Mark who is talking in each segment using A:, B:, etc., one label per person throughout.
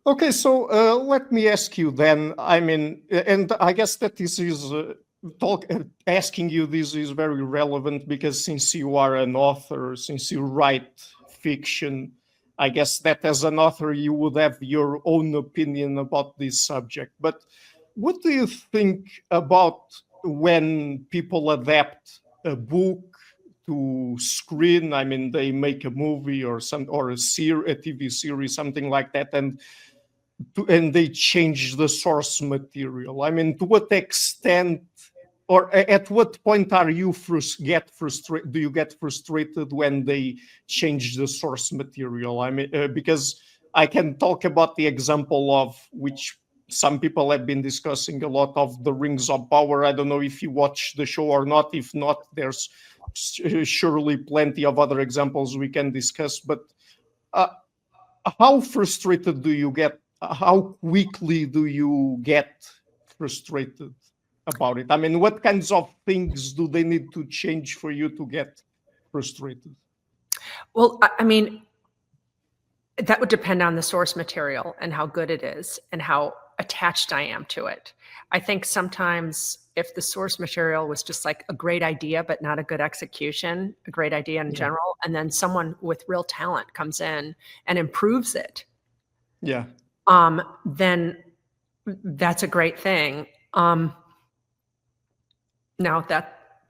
A: Okay, so let me ask you then. I mean, and I guess that this is asking you this is very relevant because since you are an author, since you write fiction, I guess that as an author you would have your own opinion about this subject. But what do you think about when people adapt a book to screen? I mean, they make a movie or a TV series, something like that, and they change the source material. I mean, to what extent or at what point are you get frustrated? Do you get frustrated when they change the source material? I mean, because I can talk about the example of which some people have been discussing a lot of the Rings of Power. I don't know if you watch the show or not. If not, there's surely plenty of other examples we can discuss. But uh, how frustrated do you get? How quickly do you get frustrated about it? I mean, what kinds of things do they need to change for you to get frustrated?
B: Well, I mean, that would depend on the source material and how good it is and how attached I am to it. I think sometimes if the source material was just like a great idea, but not a good execution, a great idea in general, and then someone with real talent comes in and improves it, then that's a great thing. Now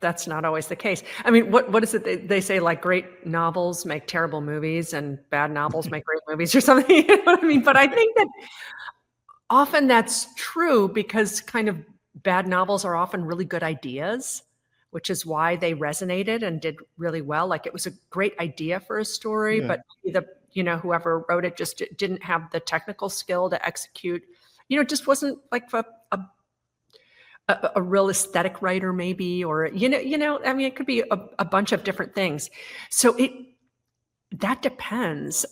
B: that's not always the case. I mean, what is it they say, like great novels make terrible movies and bad novels make great movies or something? You know what I mean? But I think that often that's true because kind of bad novels are often really good ideas, which is why they resonated and did really well. Like it was a great idea for a story, but whoever wrote it just didn't have the technical skill to execute. It just wasn't like a real aesthetic writer, maybe, or I mean, it could be a bunch of different things. So that depends.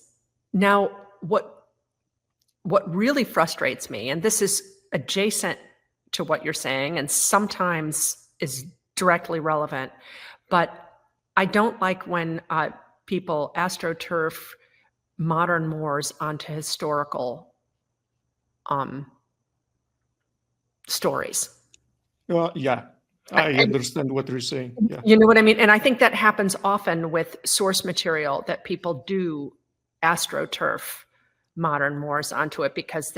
B: Now, what really frustrates me, and this is adjacent to what you're saying, and sometimes is directly relevant, but I don't like when people astroturf modern mores onto historical stories.
A: I understand what you're saying. Yeah.
B: You know what I mean? And I think that happens often with source material, that people do astroturf modern mores onto it because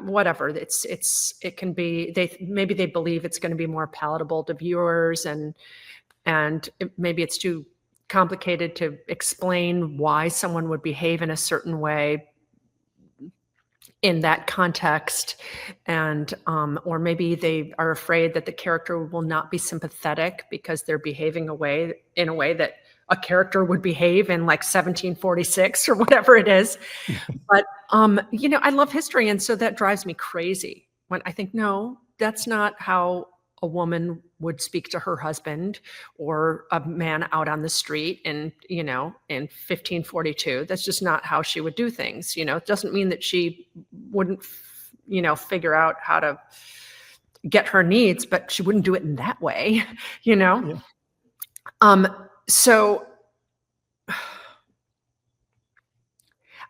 B: whatever it can be, maybe they believe it's going to be more palatable to viewers, and maybe it's too complicated to explain why someone would behave in a certain way in that context, and or maybe they are afraid that the character will not be sympathetic because they're behaving in a way that a character would behave in like 1746 or whatever it is. But I love history, and so that drives me crazy when I think, no, that's not how a woman would speak to her husband or a man out on the street in 1542. That's just not how she would do things. It doesn't mean that she wouldn't, figure out how to get her needs, but she wouldn't do it in that way, Yeah. So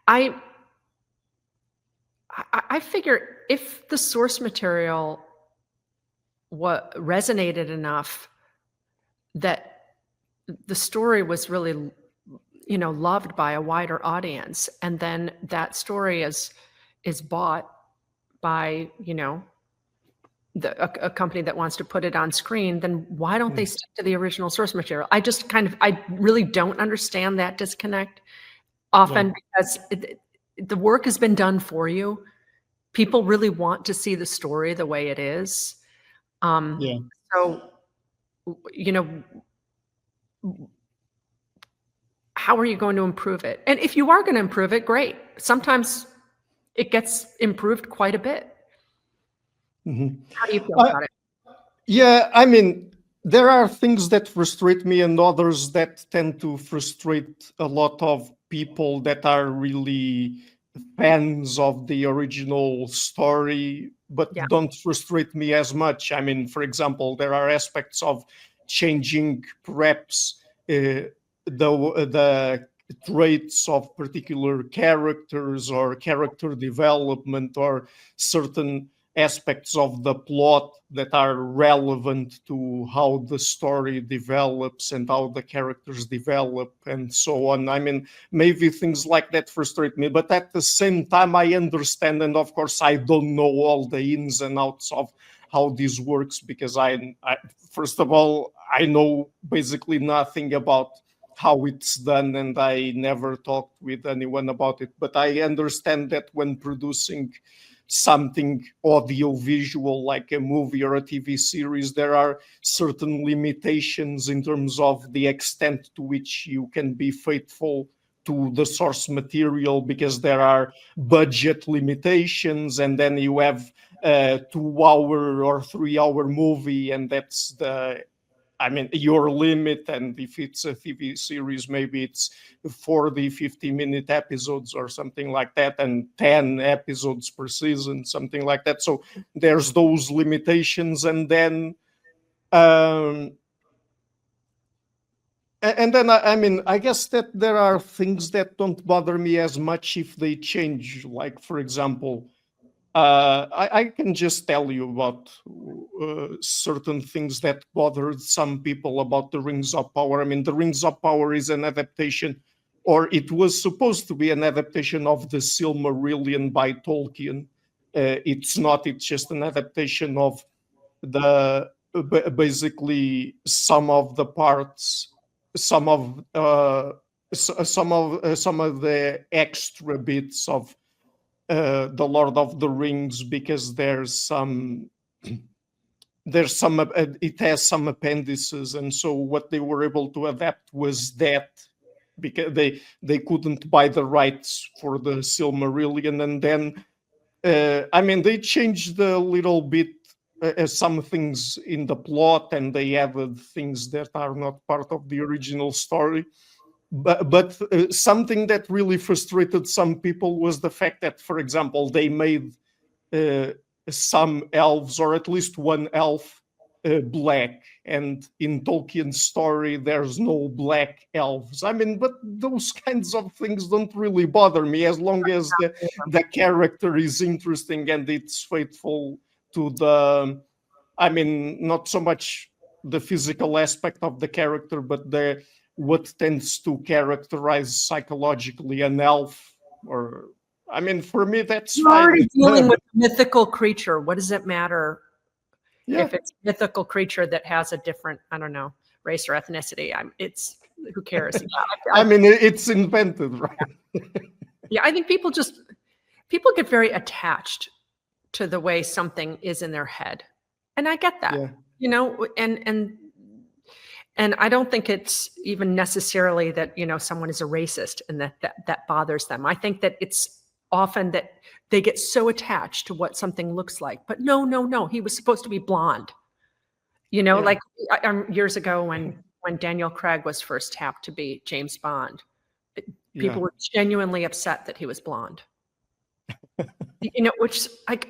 B: I figure if the source material resonated enough that the story was really, loved by a wider audience, and then that story is bought by, a company that wants to put it on screen, then why don't they stick to the original source material? I really don't understand that disconnect often, because the work has been done for you. People really want to see the story the way it is. So, how are you going to improve it? And if you are going to improve it, great. Sometimes it gets improved quite a bit. How do you feel about it?
A: Yeah, I mean, there are things that frustrate me and others that tend to frustrate a lot of people that are really fans of the original story, but don't frustrate me as much. I mean, for example, there are aspects of changing perhaps the traits of particular characters or character development or certain aspects of the plot that are relevant to how the story develops and how the characters develop and so on. I mean, maybe things like that frustrate me, but at the same time, I understand. And of course, I don't know all the ins and outs of how this works because I first of all, I know basically nothing about how it's done, and I never talked with anyone about it. But I understand that when producing something audio-visual like a movie or a TV series, there are certain limitations in terms of the extent to which you can be faithful to the source material, because there are budget limitations, and then you have a 2-hour or 3-hour movie, and that's your limit. And if it's a TV series, maybe it's 40, 50-minute episodes or something like that, and 10 episodes per season, something like that. So there's those limitations. And then, I guess that there are things that don't bother me as much if they change. Like, for example, I can just tell you about certain things that bothered some people about the Rings of Power. I mean, the Rings of Power is an adaptation, or it was supposed to be an adaptation of the Silmarillion by Tolkien. It's not, it's just an adaptation of basically some of the parts, some of the extra bits of the Lord of the Rings, because it has some appendices, and so what they were able to adapt was that, because they couldn't buy the rights for the Silmarillion. And then they changed a little bit some things in the plot, and they added things that are not part of the original story. But something that really frustrated some people was the fact that, for example, they made some elves, or at least one elf, black. And in Tolkien's story, there's no black elves. But those kinds of things don't really bother me, as long as the character is interesting and it's faithful to not so much the physical aspect of the character, but what tends to characterize psychologically an elf. Or, for me, that's
B: You're
A: fine.
B: already dealing with a mythical creature. What does it matter if it's a mythical creature that has a different, I don't know, race or ethnicity? Who cares?
A: It's invented, right?
B: Yeah, I think people get very attached to the way something is in their head. And I get that, and I don't think it's even necessarily that, someone is a racist and that bothers them. I think that it's often that they get so attached to what something looks like. But no, he was supposed to be blonde. Like years ago when Daniel Craig was first tapped to be James Bond, people were genuinely upset that he was blonde. Which, like,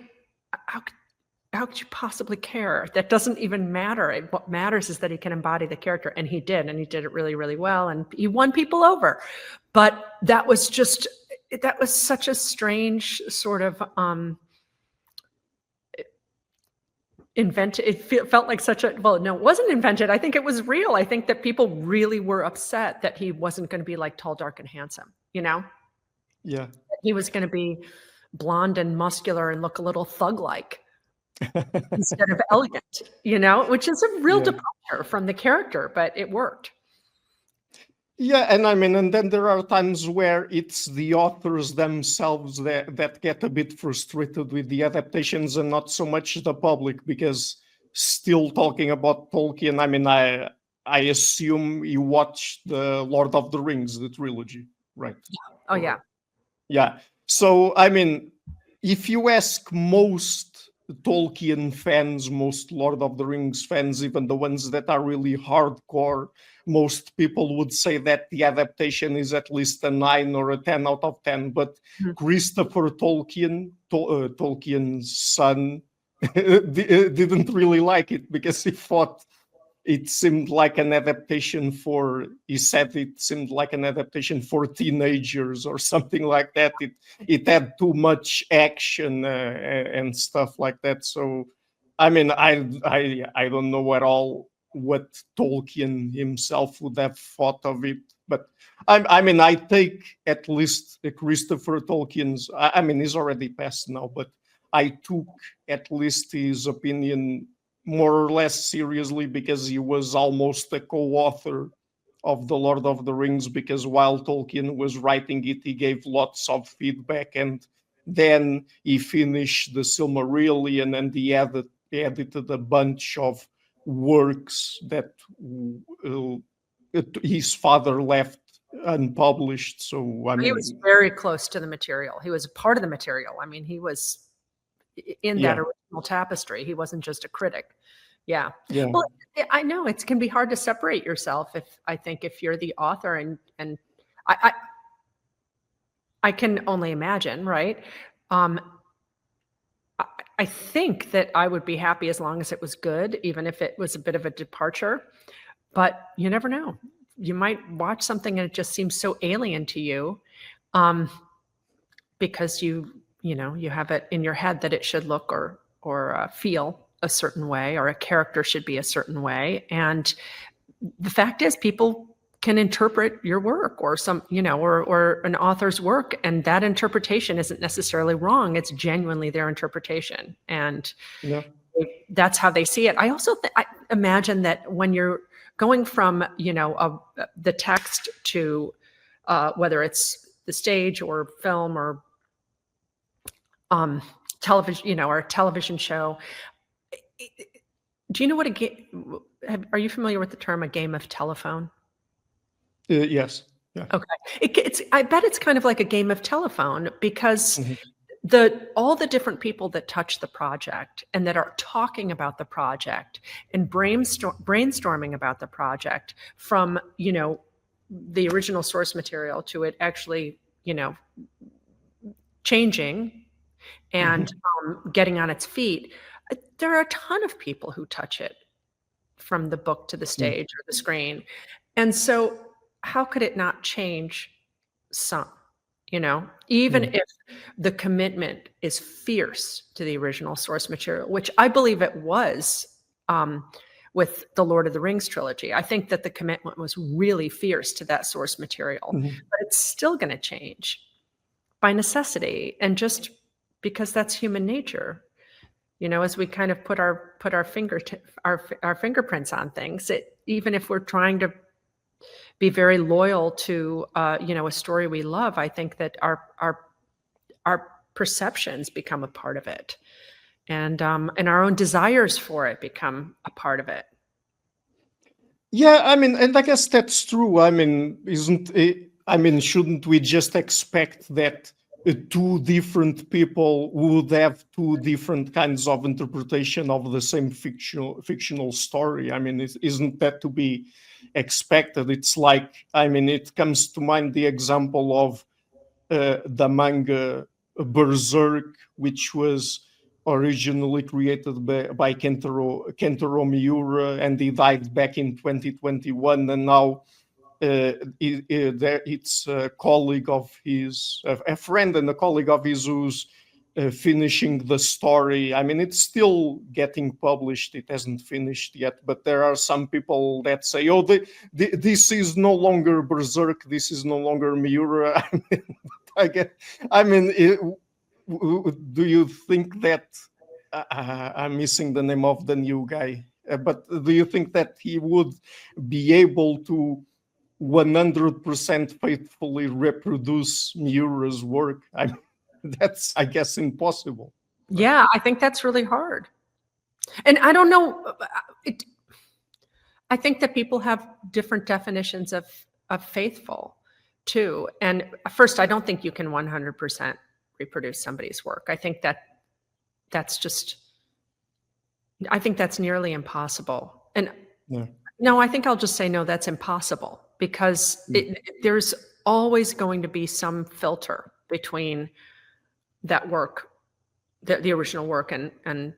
B: how could you possibly care? That doesn't even matter. What matters is that he can embody the character, and he did it really, really well, and he won people over. But that was such a strange sort of invented. It felt like no, it wasn't invented. I think it was real. I think that people really were upset that he wasn't going to be like tall, dark, and handsome. Yeah. He was going to be blonde and muscular and look a little thug-like. Instead of elegant, which is a real departure from the character, but it worked. And
A: then there are times where it's the authors themselves that get a bit frustrated with the adaptations, and not so much the public, because, still talking about Tolkien, I assume you watched the Lord of the Rings, the trilogy, right?
B: Oh, yeah.
A: Yeah. So, if you ask most Tolkien fans, most Lord of the Rings fans, even the ones that are really hardcore, most people would say that the adaptation is at least a 9 or a 10 out of 10. But Christopher Tolkien, Tolkien's son, didn't really like it, because he thought it seemed like an adaptation for, he said it seemed like an adaptation for teenagers or something like that. It had too much action and stuff like that. So, I mean, I don't know at all what Tolkien himself would have thought of it, but I mean, I take at least Christopher Tolkien's, I mean, he's already passed now, but I took at least his opinion more or less seriously because he was almost a co-author of The Lord of the Rings, because while Tolkien was writing it, he gave lots of feedback, and then he finished the Silmarillion, and he edited a bunch of works that his father left unpublished. So, I
B: He was
A: mean,
B: very close to the material. He was a part of the material. I mean, he was in that
A: yeah,
B: original tapestry. He wasn't just a critic. Yeah.
A: yeah.
B: Well, I know it can be hard to separate yourself if you're the author, and I can only imagine, right? Um, I think that I would be happy as long as it was good, even if it was a bit of a departure. But you never know. You might watch something and it just seems so alien to you, because you have it in your head that it should look or feel a certain way, or a character should be a certain way. And the fact is, people can interpret your work or or an author's work, and that interpretation isn't necessarily wrong. It's genuinely their interpretation, and
A: Yeah.
B: that's how they see it. I also I imagine that when you're going from the text to whether it's the stage or film or television, or a television show. Do you know what a game? Are you familiar with the term "a game of telephone"?
A: Yes. Yeah.
B: Okay, it's. I bet it's kind of like a game of telephone, because
A: Mhm.
B: all the different people that touch the project and that are talking about the project and brainstorming about the project, from the original source material to it actually changing and getting on its feet. There are a ton of people who touch it, from the book to the
A: Mm.
B: stage or the screen. And so how could it not change some? Even
A: Yeah.
B: if the commitment is fierce to the original source material, which I believe it was, with the Lord of the Rings trilogy. I think that the commitment was really fierce to that source material,
A: Mhm.
B: but it's still going to change by necessity, and just because that's human nature. As we kind of put our fingerprints on things, even if we're trying to be very loyal to a story we love, I think that our perceptions become a part of it, and our own desires for it become a part of it.
A: Yeah, I mean, and I guess that's true. I mean, isn't it, I mean, shouldn't we just expect that two different people would have two different kinds of interpretation of the same fictional story? I mean, isn't that to be expected? It's like, I mean, it comes to mind the example of the manga Berserk, which was originally created by Kentaro Miura, and he died back in 2021. And now it's a colleague of his, a friend and a colleague of his, who's finishing the story. I mean, it's still getting published. It hasn't finished yet, but there are some people that say, "Oh, this is no longer Berserk. This is no longer Miura." I mean, do you think that I'm missing the name of the new guy? But do you think that he would be able to 100% faithfully reproduce Miura's work? That's, I guess, impossible. But
B: Yeah, I think that's really hard. And I don't know. I think that people have different definitions of faithful too. And first, I don't think you can 100% reproduce somebody's work. I think that's nearly impossible. And
A: yeah.
B: no, I think I'll just say no, that's impossible, because there's always going to be some filter between that work, the original work, and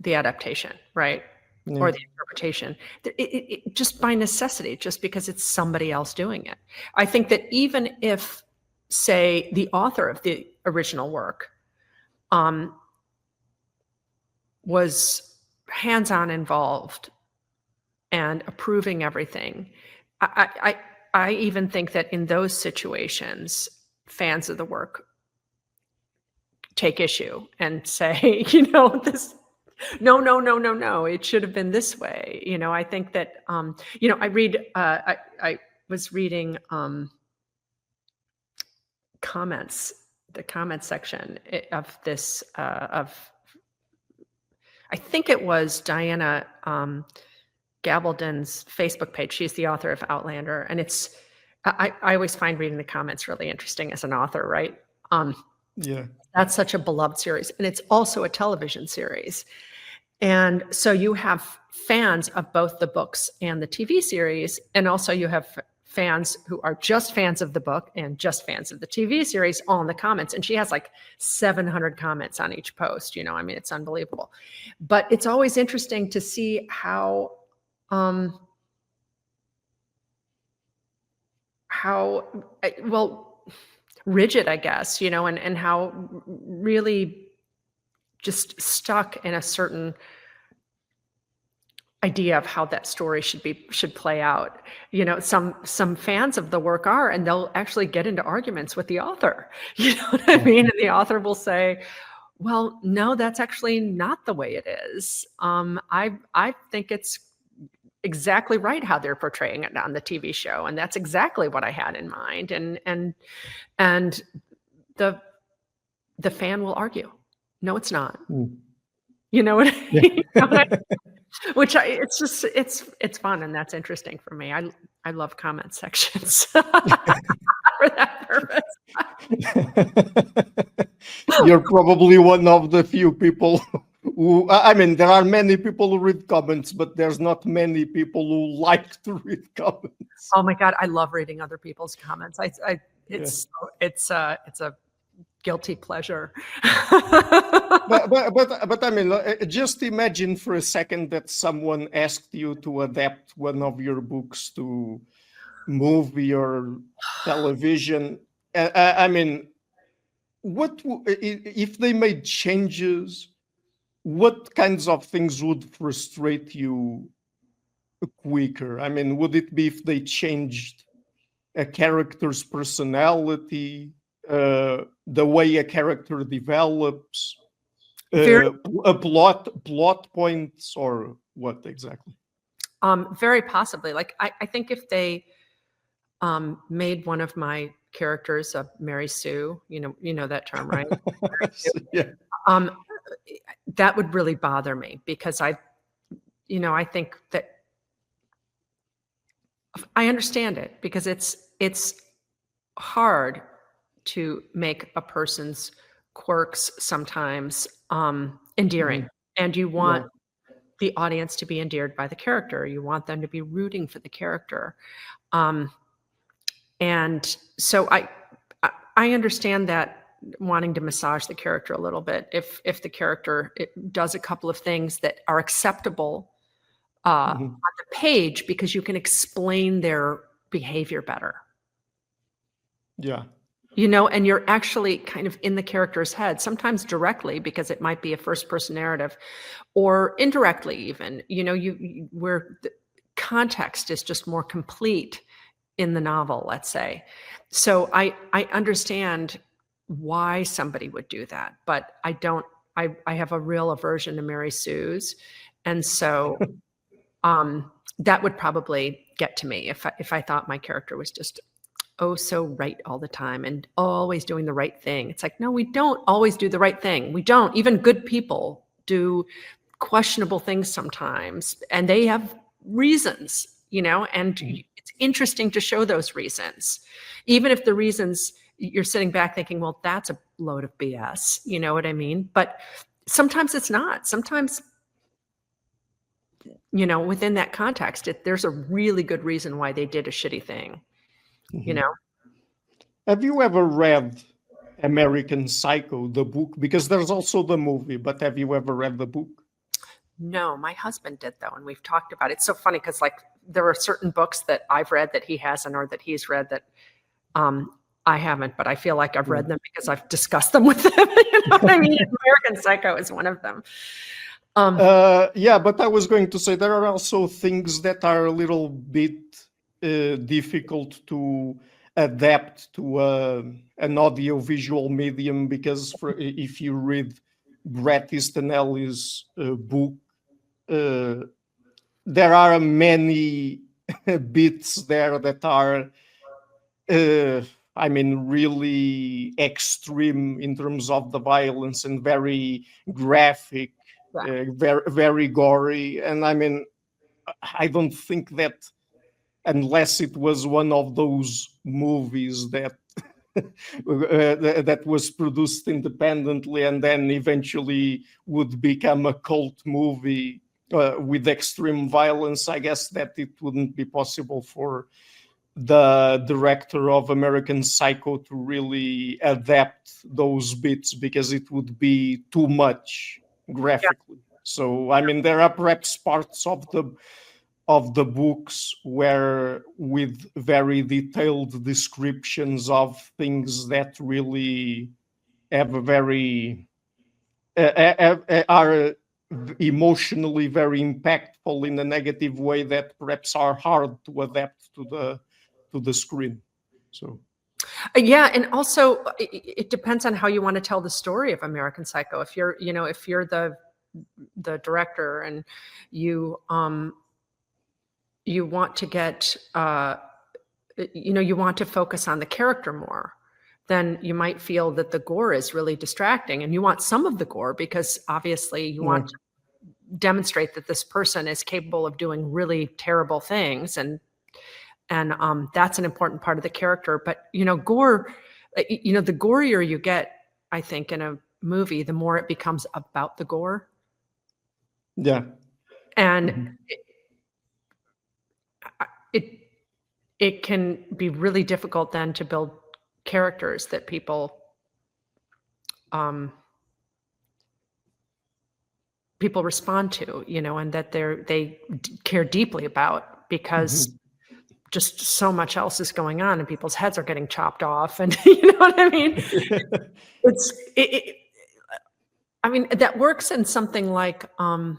B: the adaptation, right? or the interpretation, just by necessity, just because it's somebody else doing it. I think that even if, say, the author of the original work was hands-on involved and approving everything, I even think that in those situations, fans of the work take issue and say, this, no, it should have been this way. I think that, I was reading comments, the comment section of this, I think it was Diana Gabaldon's Facebook page. She's the author of Outlander. And I always find reading the comments really interesting as an author, right?
A: Yeah.
B: That's such a beloved series. And it's also a television series. And so you have fans of both the books and the TV series. And also you have fans who are just fans of the book and just fans of the TV series all in the comments. And she has like 700 comments on each post. It's unbelievable. But it's always interesting to see how rigid, I guess, and how really just stuck in a certain idea of how that story should play out. Some fans of the work are, and they'll actually get into arguments with the author. You know what I mean? And the author will say, well, no, that's actually not the way it is. I think it's exactly right how they're portraying it on the TV show, and that's exactly what I had in mind. And the fan will argue, no, it's not. You know what I mean? It's fun, and that's interesting for me. I love comment sections for that purpose.
A: You're probably one of the few people who, there are many people who read comments, but there's not many people who like to read comments.
B: Oh my God, I love reading other people's comments. It's a guilty pleasure.
A: but just imagine for a second that someone asked you to adapt one of your books to movie or television. What if they made changes? What kinds of things would frustrate you quicker? Would it be if they changed a character's personality, the way a character develops, a plot points, or what exactly?
B: Very possibly. Like I think if they made one of my characters a Mary Sue, you know that term, right?
A: Yeah.
B: That would really bother me, because I think that I understand it, because it's hard to make a person's quirks sometimes endearing, and you want the audience to be endeared by the character. You want them to be rooting for the character, and so I understand that, wanting to massage the character a little bit if the character does a couple of things that are acceptable on the page, because you can explain their behavior better.
A: Yeah.
B: And you're actually kind of in the character's head, sometimes directly, because it might be a first-person narrative, or indirectly even, where the context is just more complete in the novel, let's say. So I understand why somebody would do that, but I don't. I have a real aversion to Mary Sue's, and so that would probably get to me if I thought my character was just so right all the time and always doing the right thing. It's like, no, we don't always do the right thing. We don't. Even good people do questionable things sometimes, and they have reasons, and it's interesting to show those reasons, even if the reasons you're sitting back thinking, well, that's a load of BS. You know what I mean? But sometimes it's not. Sometimes, within that context, there's a really good reason why they did a shitty thing.
A: Have you ever read American Psycho, the book? Because there's also the movie, but have you ever read the book?
B: No, my husband did though, and we've talked about it. It's so funny because like there are certain books that I've read that he hasn't or that he's read that I haven't, but I feel like I've read them because I've discussed them with him. You know what I mean? American Psycho is one of them.
A: Yeah, but I was going to say there are also things that are a little bit difficult to adapt to an audio-visual medium, because if you read Bret Easton Ellis' book, there are many bits there that are, I mean, really extreme in terms of the violence and very graphic, very, very gory. And I mean, I don't think that unless it was one of those movies that that was produced independently and then eventually would become a cult movie with extreme violence, I guess that it wouldn't be possible for the director of American Psycho to really adapt those bits, because it would be too much graphically. So, I mean, there are perhaps parts of the books where with very detailed descriptions of things that really have a very are emotionally very impactful in a negative way, that perhaps are hard to adapt to the screen. So
B: yeah, and also it depends on how you want to tell the story of American Psycho. If you're, you know, if you're the director and you you want to get you know, you want to focus on the character more, then you might feel that the gore is really distracting, and you want some of the gore because obviously you want to demonstrate that this person is capable of doing really terrible things, and that's an important part of the character. But you know, gore, you know, the gorier you get, I think, in a movie, the more it becomes about the gore.
A: Yeah,
B: and it can be really difficult then to build characters that people people respond to, you know, and that they care deeply about, because just so much else is going on and people's heads are getting chopped off, and you know what I mean? I mean, that works in something like I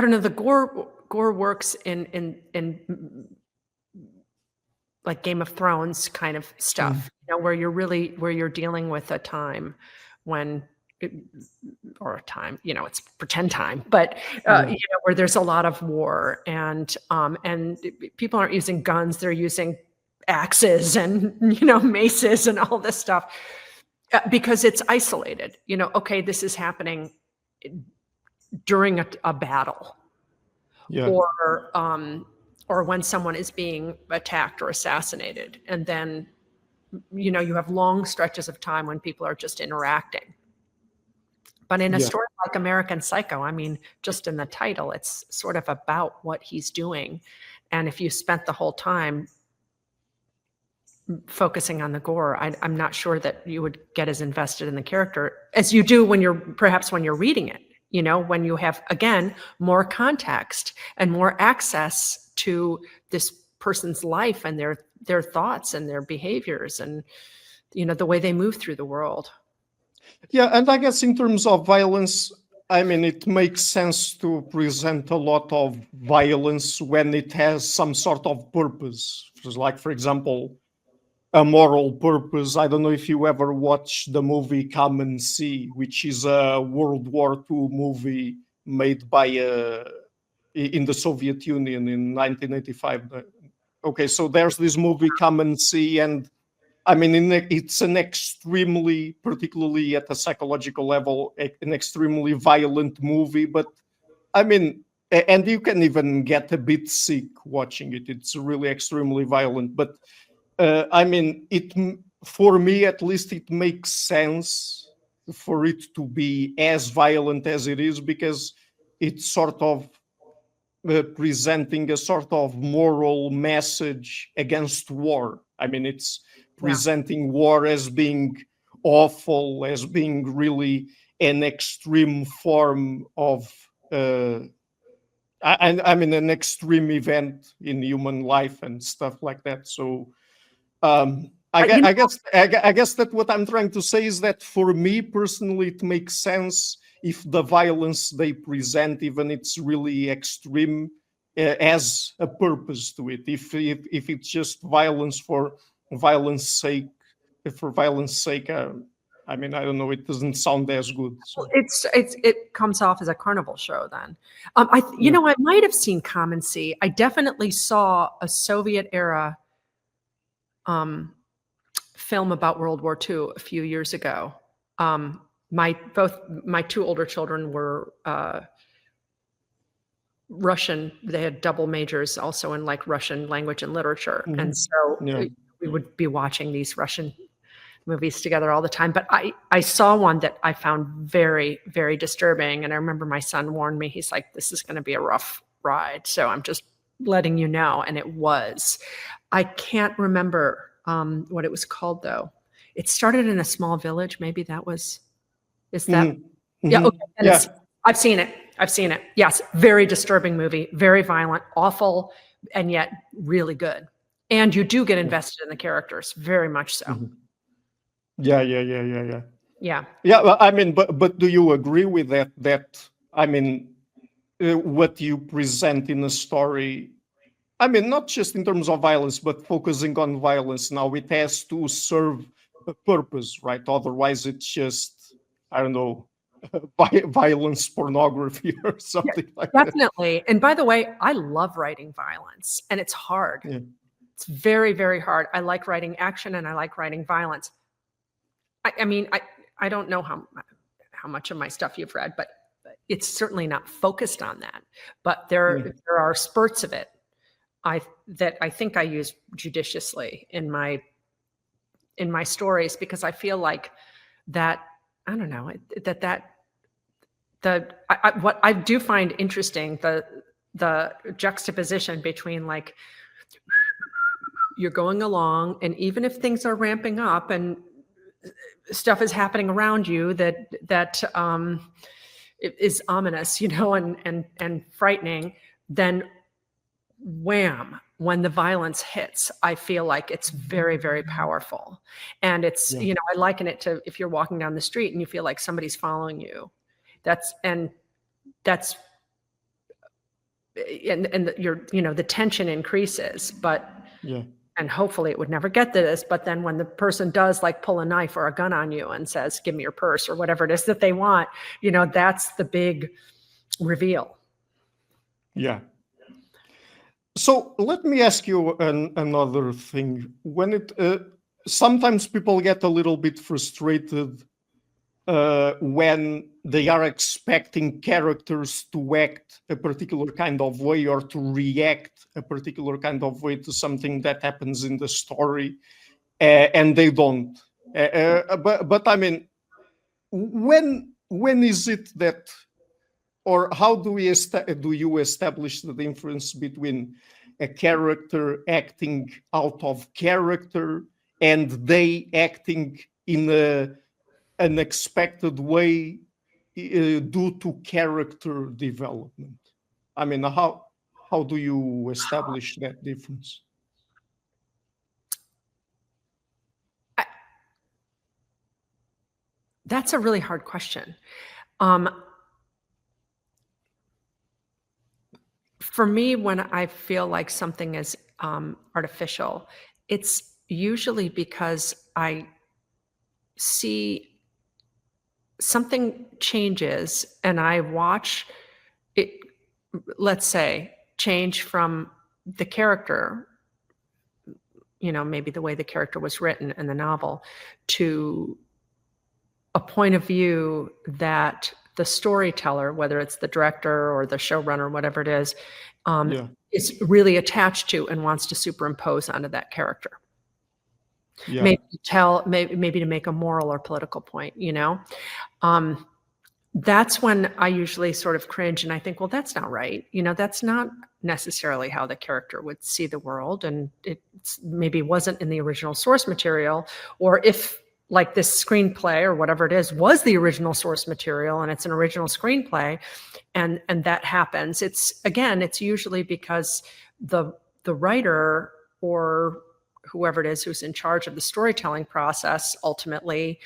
B: don't know, the gore works in like Game of Thrones kind of stuff, you know, where you're dealing with a time when or a time, you know, it's pretend time, but you know, where there's a lot of war, and people aren't using guns, they're using axes and, you know, maces and all this stuff, because it's isolated. You know, okay, this is happening during a battle, or when someone is being attacked or assassinated, and then, you know, you have long stretches of time when people are just interacting. But in a story like American Psycho, I mean, just in the title, it's sort of about what he's doing. And if you spent the whole time focusing on the gore, I'm not sure that you would get as invested in the character as you do when you're reading it, you know, when you have, again, more context and more access to this person's life and their thoughts and their behaviors and, you know, the way they move through the world.
A: Yeah, and I guess in terms of violence, I mean, it makes sense to present a lot of violence when it has some sort of purpose. Like, for example, a moral purpose. I don't know if you ever watched the movie Come and See, which is a World War II movie made by in the Soviet Union in 1985. Okay, so there's this movie Come and See, and I mean, it's an extremely, particularly at a psychological level, an extremely violent movie. But I mean, and you can even get a bit sick watching it. It's really extremely violent. But I mean, for me at least, it makes sense for it to be as violent as it is, because it's sort of presenting a sort of moral message against war. I mean, it's presenting war as being awful, as being really an extreme form of I mean an extreme event in human life and stuff like that. So I guess that what I'm trying to say is that for me personally, it makes sense if the violence they present, even it's really extreme, has a purpose to it. If it's just violence for violence sake, I mean, I don't know. It doesn't sound as good. So.
B: It comes off as a carnival show then. You know, I might have seen Common Sea. I definitely saw a Soviet era film about World War II a few years ago. Both my two older children were Russian. They had double majors also in like Russian language and literature.
A: Mm-hmm.
B: And so we would be watching these Russian movies together all the time. But I saw one that I found very, very disturbing. And I remember my son warned me, he's like, this is going to be a rough ride. So I'm just letting you know. And it was. I can't remember what it was called, though. It started in a small village. Maybe that was, is that? Mm-hmm. Yeah. Okay. Yeah. I've seen it. Yes. Very disturbing movie, very violent, awful, and yet really good. And you do get invested in the characters, very much so.
A: Mm-hmm. Yeah.
B: Yeah.
A: Well, I mean, but do you agree with that? That I mean, what you present in a story, I mean, not just in terms of violence, but focusing on violence. Now it has to serve a purpose, right? Otherwise, it's just, I don't know, violence pornography or something like that.
B: Definitely. And by the way, I love writing violence, and it's hard. Yeah. It's very, very hard. I like writing action, and I like writing violence. I mean, I don't know how much of my stuff you've read, but it's certainly not focused on that. But there are spurts of it that I think I use judiciously in my stories, because I feel like that, I don't know, what I do find interesting, the juxtaposition between like you're going along, and even if things are ramping up and stuff is happening around you that is ominous, you know, and frightening, then wham, when the violence hits, I feel like it's very, very powerful. And it's, you know, I liken it to if you're walking down the street and you feel like somebody's following you. And you're, you know, the tension increases, but and hopefully it would never get to this, but then when the person does like pull a knife or a gun on you and says, give me your purse or whatever it is that they want, you know, that's the big reveal.
A: Yeah. So let me ask you another thing. When sometimes people get a little bit frustrated when they are expecting characters to act a particular kind of way or to react a particular kind of way to something that happens in the story, and they don't. But I mean, when is it that, or how do you establish the difference between a character acting out of character and they acting in an unexpected way due to character development? I mean, how do you establish that difference?
B: That's a really hard question. For me, when I feel like something is artificial, it's usually because I see something changes and I watch it, let's say, change from the character, you know, maybe the way the character was written in the novel, to a point of view that the storyteller, whether it's the director or the showrunner, whatever it is really attached to and wants to superimpose onto that character. Yeah. Maybe to make a moral or political point, you know? That's when I usually sort of cringe and I think, well, that's not right. You know, that's not necessarily how the character would see the world. And it maybe wasn't in the original source material, or if like this screenplay or whatever it is was the original source material and it's an original screenplay, and that happens, it's usually because the writer or whoever it is who's in charge of the storytelling process ultimately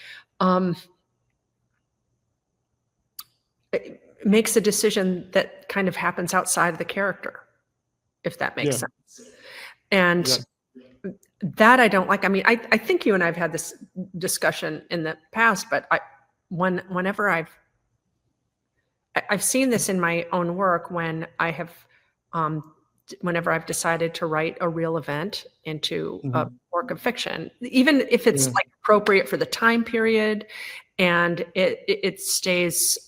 B: it makes a decision that kind of happens outside of the character, if that makes sense. And that I don't like. I mean, I think you and I've had this discussion in the past, but whenever I've seen this in my own work when I have, whenever I've decided to write a real event into a work of fiction, even if it's like appropriate for the time period and it stays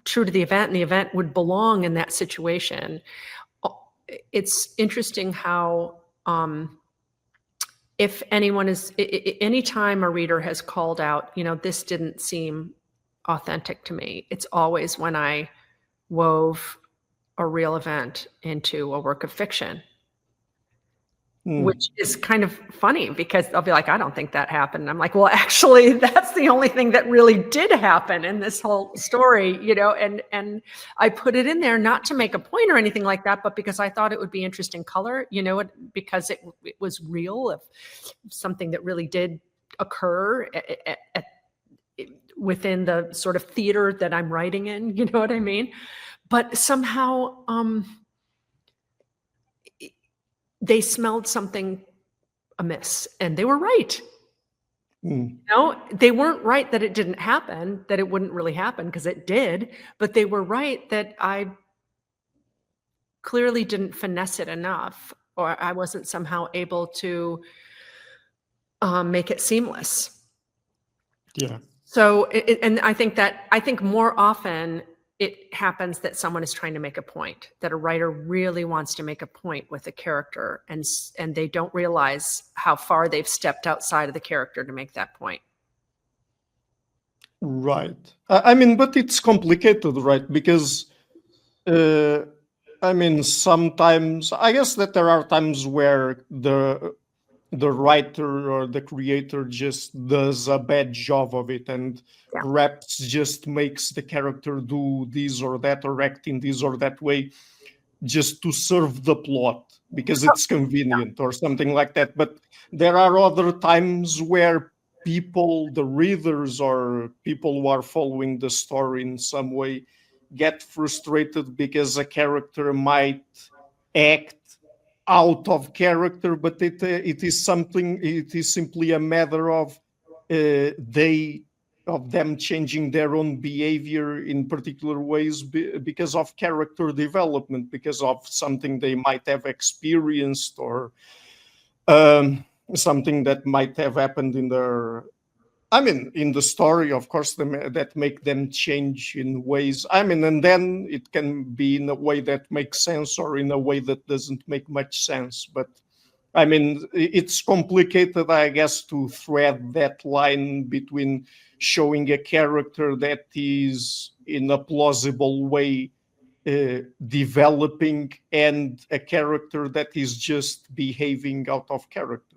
B: true to the event and the event would belong in that situation. It's interesting how if anyone is, anytime a reader has called out, this didn't seem authentic to me, it's always when I wove a real event into a work of fiction, which is kind of funny because they'll be like, I don't think that happened. And I'm like, well, actually, that's the only thing that really did happen in this whole story, and I put it in there not to make a point or anything like that, but because I thought it would be interesting color, because it was real, of something that really did occur within the sort of theater that I'm writing in, you know what I mean? But somehow, they smelled something amiss, and they were right. They weren't right that it didn't happen, that it wouldn't really happen, because it did, but they were right that I clearly didn't finesse it enough, or I wasn't somehow able to make it seamless.
A: Yeah.
B: So, and I think more often it happens that someone is trying to make a point, that a writer really wants to make a point with a character, and they don't realize how far they've stepped outside of the character to make that point.
A: Right. I mean, but it's complicated, right? Because, I mean, sometimes, I guess that there are times where the writer or the creator just does a bad job of it, and perhaps just makes the character do this or that or act in this or that way just to serve the plot because it's convenient or something like that. But there are other times where people, the readers or people who are following the story in some way, get frustrated because a character might act out of character, but it is simply a matter of them changing their own behavior in particular ways because of character development, because of something they might have experienced, or something that might have happened in the story, of course, that make them change in ways. And then it can be in a way that makes sense or in a way that doesn't make much sense. But it's complicated, I guess, to thread that line between showing a character that is in a plausible way developing and a character that is just behaving out of character,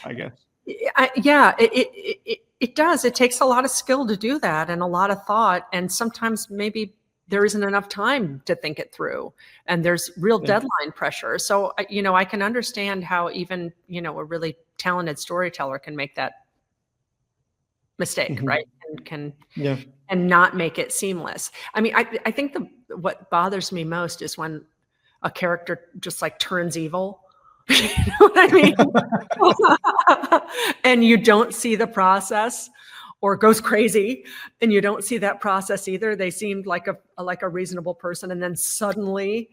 A: I guess.
B: It does. It takes a lot of skill to do that, and a lot of thought, and sometimes maybe there isn't enough time to think it through, and there's real deadline pressure. So, I can understand how even, a really talented storyteller can make that mistake, right? And and not make it seamless. I think what bothers me most is when a character just like turns evil. You know what I mean? And you don't see the process, or goes crazy, and you don't see that process either. They seemed like a reasonable person, and then suddenly,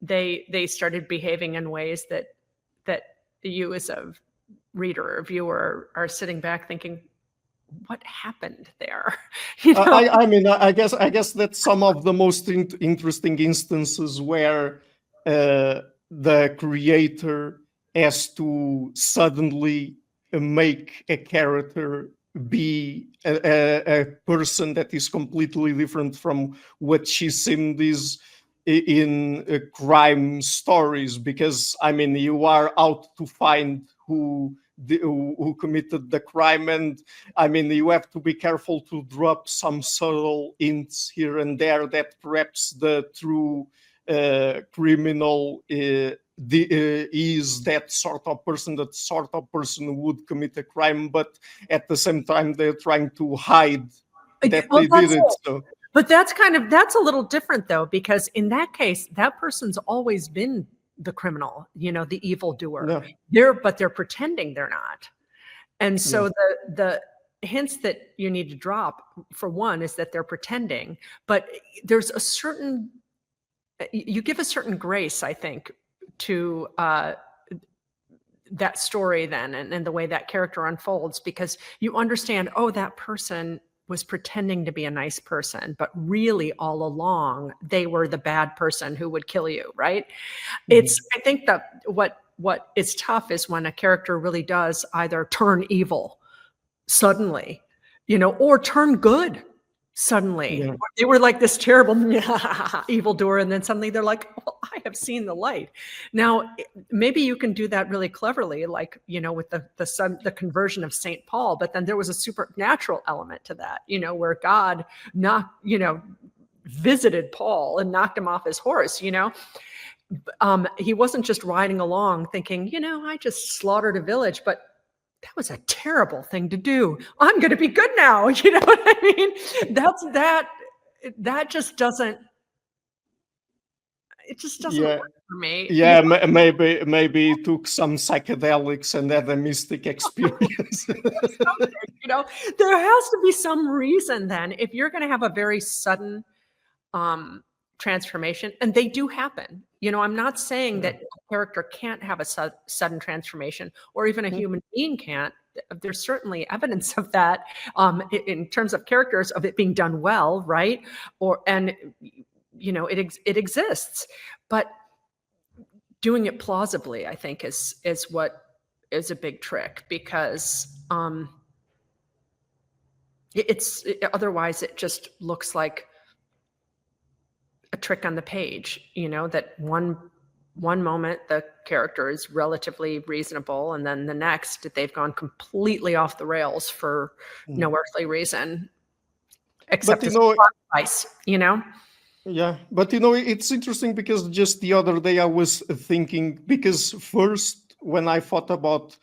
B: they started behaving in ways that you as a reader or viewer are sitting back thinking, what happened there?
A: I guess that's some of the most interesting instances where the creator has to suddenly make a character be a person that is completely different from what she's seen in crime stories, because you are out to find who who committed the crime. And I mean, you have to be careful to drop some subtle hints here and there that perhaps the true criminal is that sort of person, who would commit a crime, but at the same time they're trying to hide that
B: Well,
A: they did it. So
B: but that's a little different though, because in that case, that person's always been the criminal, the evildoer.
A: yeah.
B: But they're pretending they're not. And so the hints that you need to drop, for one, is that they're pretending, but there's you give a certain grace, I think, to that story then, and the way that character unfolds, because you understand, oh, that person was pretending to be a nice person, but really all along they were the bad person who would kill you, right? I think that what is tough is when a character really does either turn evil suddenly, or turn good suddenly.
A: Yeah.
B: They were like this terrible evildoer, and then suddenly they're like, well, I have seen the light. Now, maybe you can do that really cleverly, like, with the conversion of St. Paul, but then there was a supernatural element to that, where God visited Paul and knocked him off his horse. He wasn't just riding along thinking, I just slaughtered a village, but that was a terrible thing to do. I'm going to be good now. You know what I mean? That just doesn't, it just doesn't work for me.
A: Yeah, maybe he took some psychedelics and had a mystic experience.
B: There has to be some reason then, if you're going to have a very sudden transformation, and they do happen. I'm not saying that a character can't have a sudden transformation, or even a human being can't. There's certainly evidence of that in terms of characters, of it being done well, right? It exists, but doing it plausibly, I think, is what is a big trick, because otherwise it just looks like a trick on the page, that one moment the character is relatively reasonable, and then the next they've gone completely off the rails for no earthly reason, except as a device,
A: Yeah, but it's interesting, because just the other day I was thinking, because first when I thought about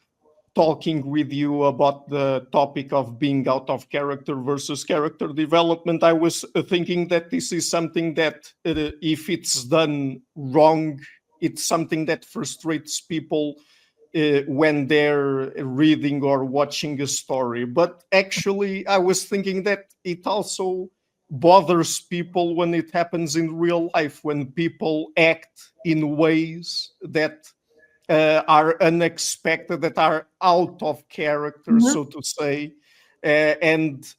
A: talking with you about the topic of being out of character versus character development, I was thinking that this is something that if it's done wrong, it's something that frustrates people when they're reading or watching a story. But actually, I was thinking that it also bothers people when it happens in real life, when people act in ways that are unexpected, that are out of character, so to say, and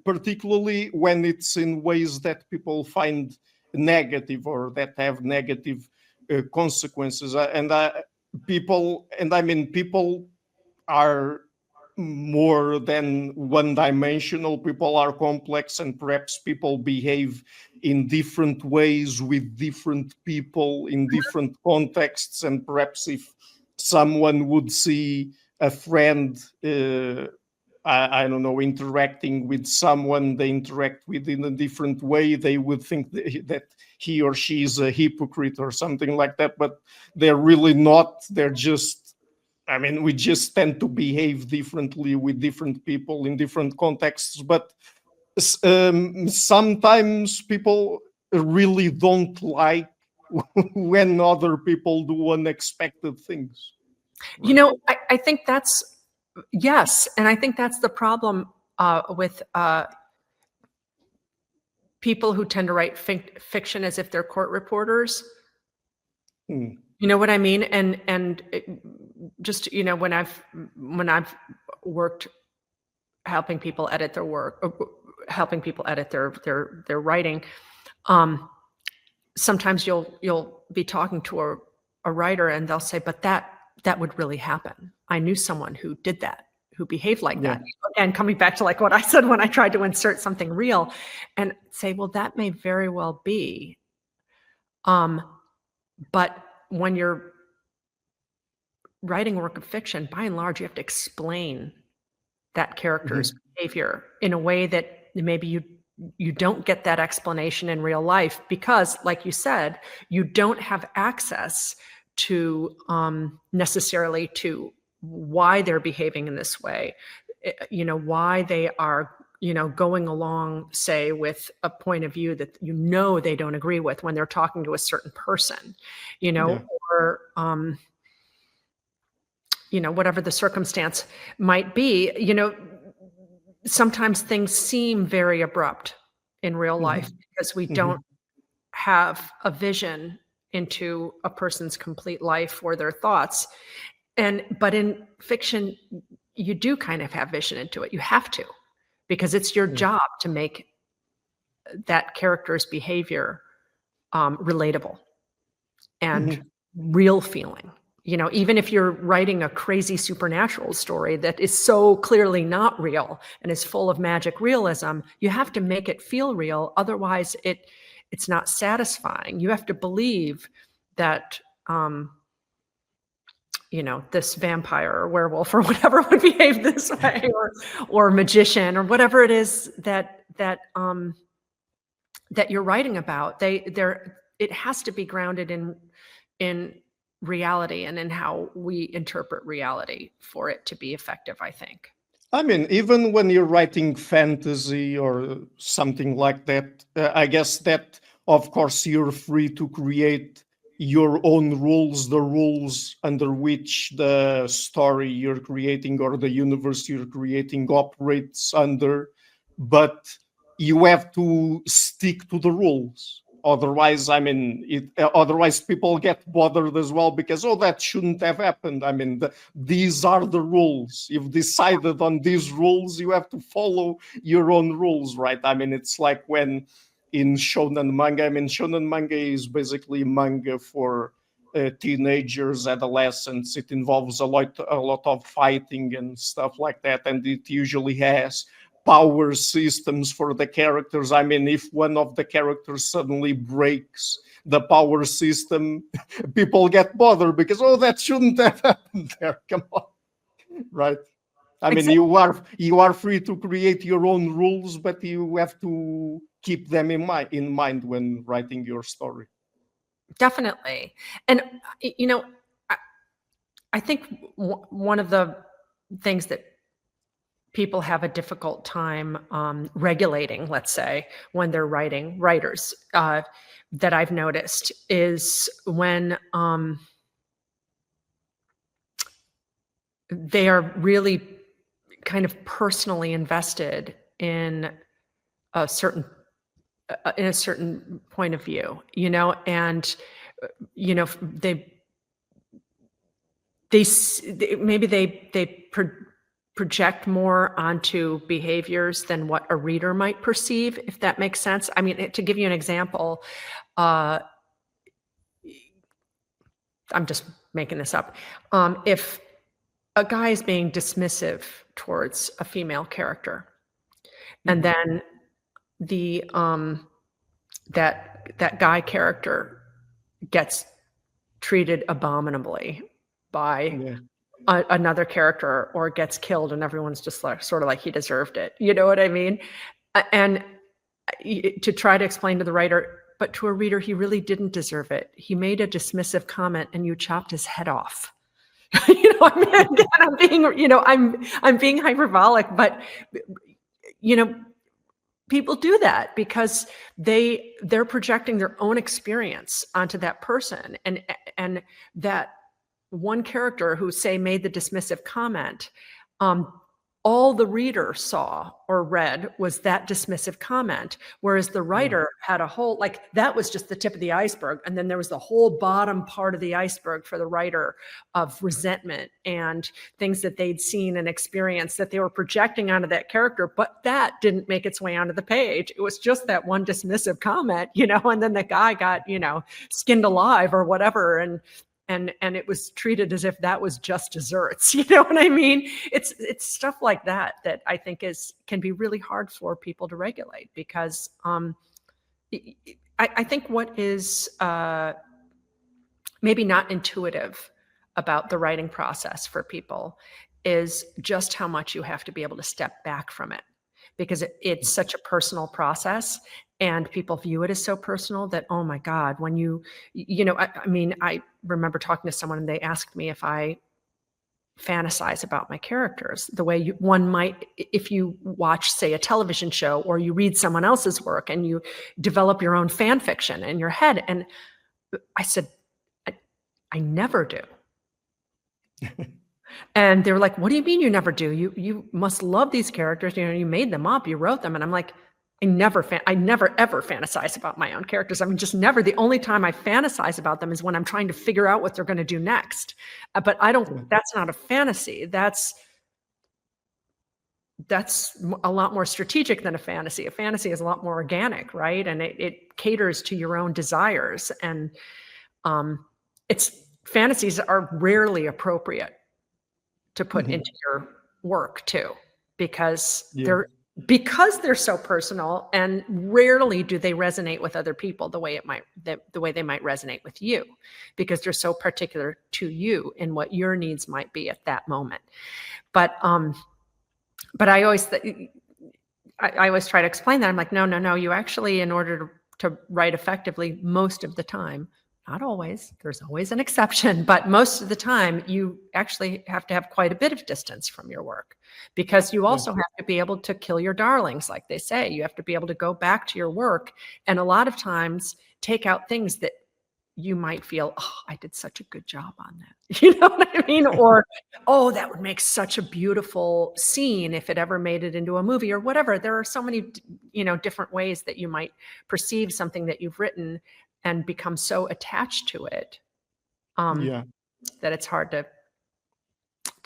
A: particularly when it's in ways that people find negative, or that have negative consequences. People are more than one-dimensional. People are complex, and perhaps people behave in different ways with different people in different contexts. And perhaps if someone would see a friend, I don't know, interacting with someone they interact with in a different way, they would think that he or she is a hypocrite or something like that. But they're really not. They're just, we just tend to behave differently with different people in different contexts. But sometimes people really don't like when other people do unexpected things.
B: I think that's, yes. And I think that's the problem with people who tend to write fiction as if they're court reporters. You know what I mean? And just, when I've worked helping people edit their work, helping people edit their writing, sometimes you'll be talking to a writer, and they'll say, but that would really happen. I knew someone who did that, who behaved like that. And coming back to like what I said when I tried to insert something real, and say, well, that may very well be. But when you're writing a work of fiction, by and large, you have to explain that character's
A: Mhm.
B: behavior in a way that maybe you don't get that explanation in real life because, like you said, you don't have access to necessarily to why they're behaving in this way, why they are going along, say, with a point of view that they don't agree with when they're talking to a certain person,
A: Yeah.
B: or whatever the circumstance might be. Sometimes things seem very abrupt in real life
A: Mhm.
B: because we don't
A: Mhm.
B: have a vision into a person's complete life or their thoughts. But in fiction, you do kind of have vision into it. You have to, because it's your
A: Yeah.
B: job to make that character's behavior relatable and
A: Mhm.
B: real feeling. Even if you're writing a crazy supernatural story that is so clearly not real and is full of magic realism, you have to make it feel real. Otherwise, it's not satisfying. You have to believe that this vampire or werewolf or whatever would behave this way, or magician or whatever it is that you're writing about. It has to be grounded in reality and in how we interpret reality for it to be effective, I think.
A: I mean, even when you're writing fantasy or something like that, I guess that, of course, you're free to create your own rules, the rules under which the story you're creating or the universe you're creating operates under, but you have to stick to the rules. Otherwise, I mean, otherwise people get bothered as well because, oh, that shouldn't have happened. I mean, these are the rules. You've decided on these rules, you have to follow your own rules, right? I mean, it's like when in shonen manga, I mean, shonen manga is basically manga for teenagers, adolescents. It involves a lot of fighting and stuff like that, and it usually has power systems for the characters. I mean, if one of the characters suddenly breaks the power system, people get bothered because, oh, that shouldn't have happened there. Come on, right? I mean,
B: Exactly.
A: you are free to create your own rules, but you have to keep them in mind when writing your story.
B: Definitely. And I, I think one of the things that people have a difficult time regulating, let's say, when they're writers, that I've noticed, is when they are really kind of personally invested a certain in a certain point of view, and you know they maybe they project more onto behaviors than what a reader might perceive, if that makes sense. I mean, to give you an example, uh, I'm just making this up. If a guy is being dismissive towards a female character, and
A: Mhm.
B: then the that guy character gets treated abominably by
A: Yeah.
B: another character, or gets killed, and everyone's just like sort of like he deserved it. You know what I mean? And to try to explain to the writer, but to a reader, he really didn't deserve it. He made a dismissive comment, and you chopped his head off. I mean, again, I'm being hyperbolic, but you know, people do that because they're projecting their own experience onto that person, and that one character who, say, made the dismissive comment, um, all the reader saw or read was that dismissive comment, whereas the
A: Yeah.
B: writer had a whole, like, that was just the tip of the iceberg, and then there was the whole bottom part of the iceberg for the writer of resentment and things that they'd seen and experienced that they were projecting onto that character, but that didn't make its way onto the page. It was just that one dismissive comment, and then the guy got, skinned alive or whatever, and it was treated as if that was just desserts. You know what I mean? It's stuff like that I think can be really hard for people to regulate, because I think what is maybe not intuitive about the writing process for people is just how much you have to be able to step back from it, because it's such a personal process, and people view it as so personal that, oh my God, when I mean, I remember talking to someone and they asked me if I fantasize about my characters the way one might if you watch, say, a television show, or you read someone else's work and you develop your own fan fiction in your head. And I said, I never do. And they were like, what do you mean you never do? You must love these characters. You made them up, you wrote them. And I'm like, I never ever fantasize about my own characters. I mean, just never. The only time I fantasize about them is when I'm trying to figure out what they're going to do next. But that's not a fantasy. That's a lot more strategic than a fantasy. A fantasy is a lot more organic, right? And it caters to your own desires. And fantasies are rarely appropriate to put into your work too, because they're so personal, and rarely do they resonate with other people the way they might resonate with you, because they're so particular to you and what your needs might be at that moment. But I always try to explain that. I'm like, no, you actually, in order to write effectively, most of the time, not always, there's always an exception, but most of the time you actually have to have quite a bit of distance from your work, because you also have to be able to kill your darlings, like they say. You have to be able to go back to your work and a lot of times take out things that you might feel, oh, I did such a good job on that. You know what I mean? Or, oh, that would make such a beautiful scene if it ever made it into a movie or whatever. There are so many, different ways that you might perceive something that you've written and become so attached to it that it's hard to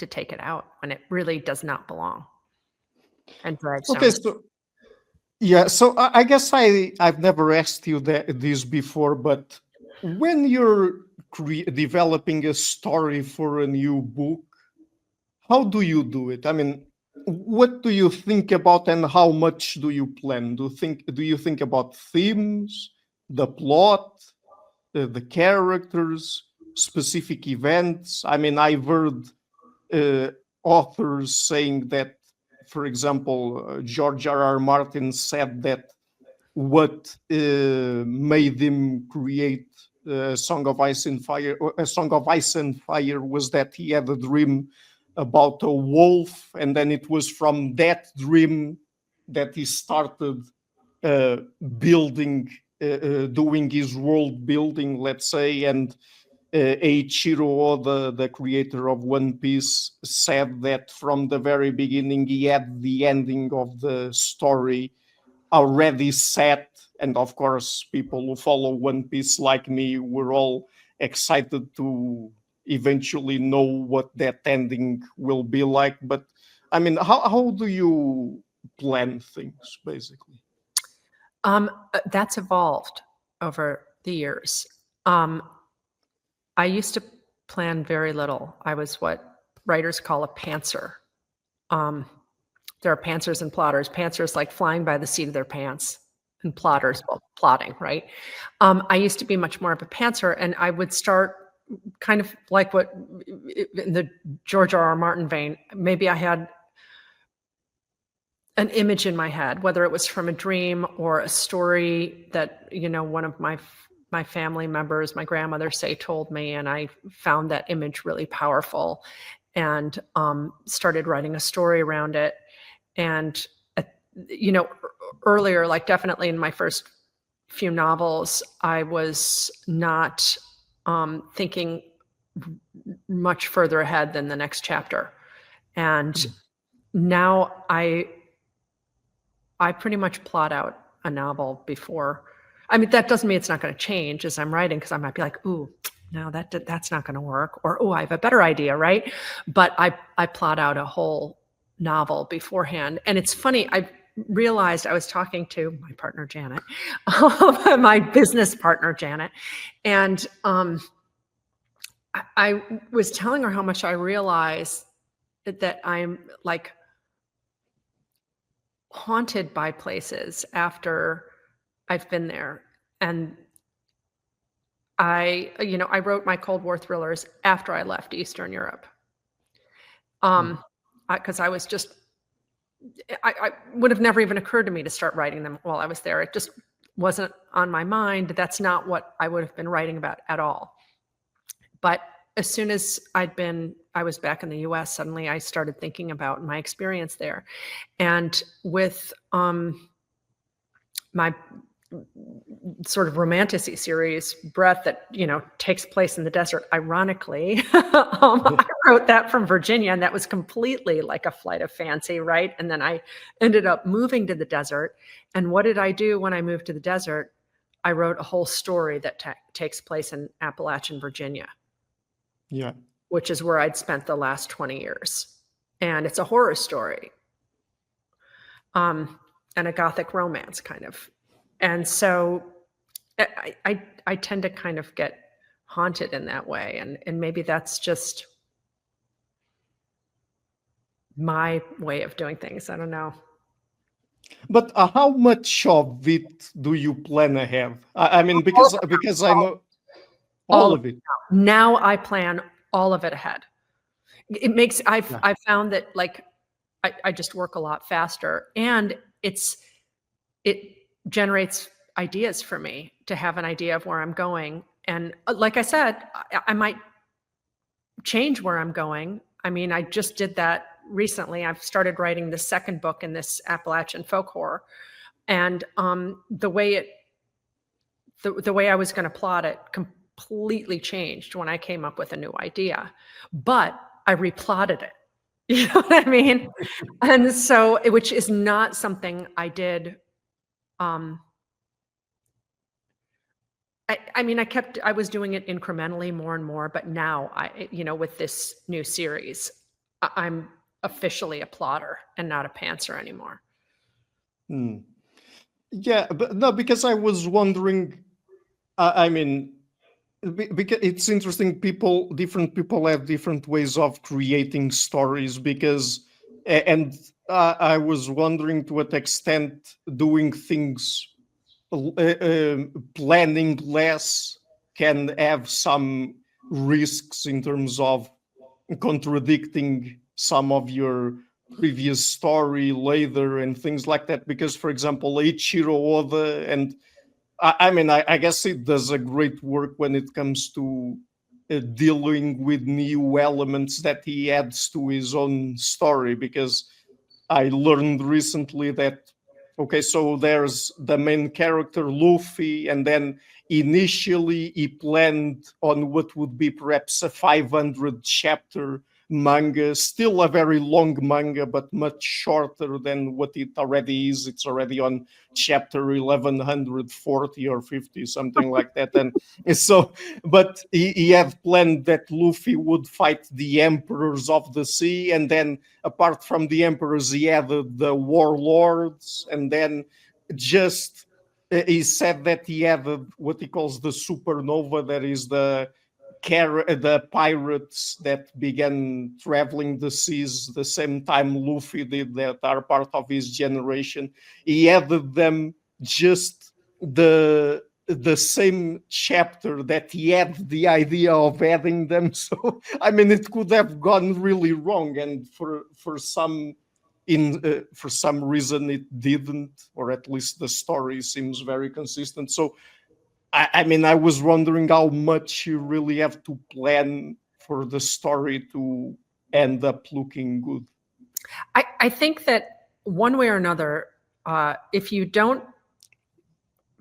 B: take it out when it really does not belong and drives down.
A: So I guess I've never asked you this before, but when you're developing a story for a new book, how do you do it? I mean, what do you think about, and how much do you plan? Do you think about themes, the plot, the characters, specific events? I mean, I've heard authors saying that, for example, George R.R. Martin said that what made him create A Song of Ice and Fire was that he had a dream about a wolf, and then it was from that dream that he started doing his world building, let's say. And Eiichiro Oda, the creator of One Piece, said that from the very beginning he had the ending of the story already set. And of course, people who follow One Piece like me were all excited to eventually know what that ending will be like. But I mean, how do you plan things, basically?
B: That's evolved over the years. I used to plan very little. I was what writers call a pantser. There are pantsers and plotters. Pantsers like flying by the seat of their pants, and plotters, well, plotting, right? I used to be much more of a pantser, and I would start kind of like what in the George R.R. Martin vein. Maybe I had an image in my head, whether it was from a dream or a story that, one of my family members, my grandmother, say told me, and I found that image really powerful and started writing a story around it. And, earlier, like definitely in my first few novels, I was not thinking much further ahead than the next chapter. And now I pretty much plot out a novel before. I mean, that doesn't mean it's not going to change as I'm writing, because I might be like, ooh, no, that's not going to work. Or, oh, I have a better idea, right? But I plot out a whole novel beforehand. And it's funny, I realized I was talking to my partner, Janet, my business partner, Janet, and I was telling her how much I realized that I'm like haunted by places after I've been there. And I wrote my Cold War thrillers after I left Eastern Europe.
A: Mm.
B: Because I was just, I would have never even occurred to me to start writing them while I was there. It just wasn't on my mind. That's not what I would have been writing about at all. But as soon as I was back in the US, suddenly I started thinking about my experience there. And with my sort of romantasy series, Breath, that, takes place in the desert, ironically, I wrote that from Virginia, and that was completely like a flight of fancy, right? And then I ended up moving to the desert. And what did I do when I moved to the desert? I wrote a whole story that takes place in Appalachian, Virginia.
A: Yeah.
B: Which is where I'd spent the last 20 years. And it's a horror story. And a Gothic romance, kind of. And so I tend to kind of get haunted in that way. And maybe that's just my way of doing things. I don't know.
A: But how much of it do you plan ahead? I mean, because I know all of it.
B: Now I plan all of it ahead. It makes, I've found that, like, I just work a lot faster, and it generates ideas for me to have an idea of where I'm going. And like I said, I might change where I'm going. I mean, I just did that recently. I've started writing the second book in this Appalachian folk horror. And the way I was going to plot it completely changed when I came up with a new idea. But I replotted it. You know what I mean? And so, which is not something I did. I was doing it incrementally more and more, but now with this new series, I'm officially a plotter and not a pantser anymore.
A: Yeah, but no, because I was wondering, because it's interesting, different people have different ways of creating stories, and I was wondering to what extent doing things, planning less, can have some risks in terms of contradicting some of your previous story later and things like that. Because, for example, Ichiro Oda, and I guess it does a great work when it comes to dealing with new elements that he adds to his own story. Because I learned recently that, okay, so there's the main character, Luffy, and then initially he planned on what would be perhaps a 500 chapter manga, still a very long manga, but much shorter than what it already is. It's already on chapter 1140 or 50, something like that. And so, but he had planned that Luffy would fight the emperors of the sea, and then apart from the emperors, he added the warlords, and then just he said that he added what he calls the supernova, that is the pirates that began traveling the seas the same time Luffy did, that are part of his generation. He added them just the same chapter that he had the idea of adding them. So it could have gone really wrong, and for some reason it didn't, or at least the story seems very consistent. So I was wondering how much you really have to plan for the story to end up looking good.
B: I think that one way or another, if you don't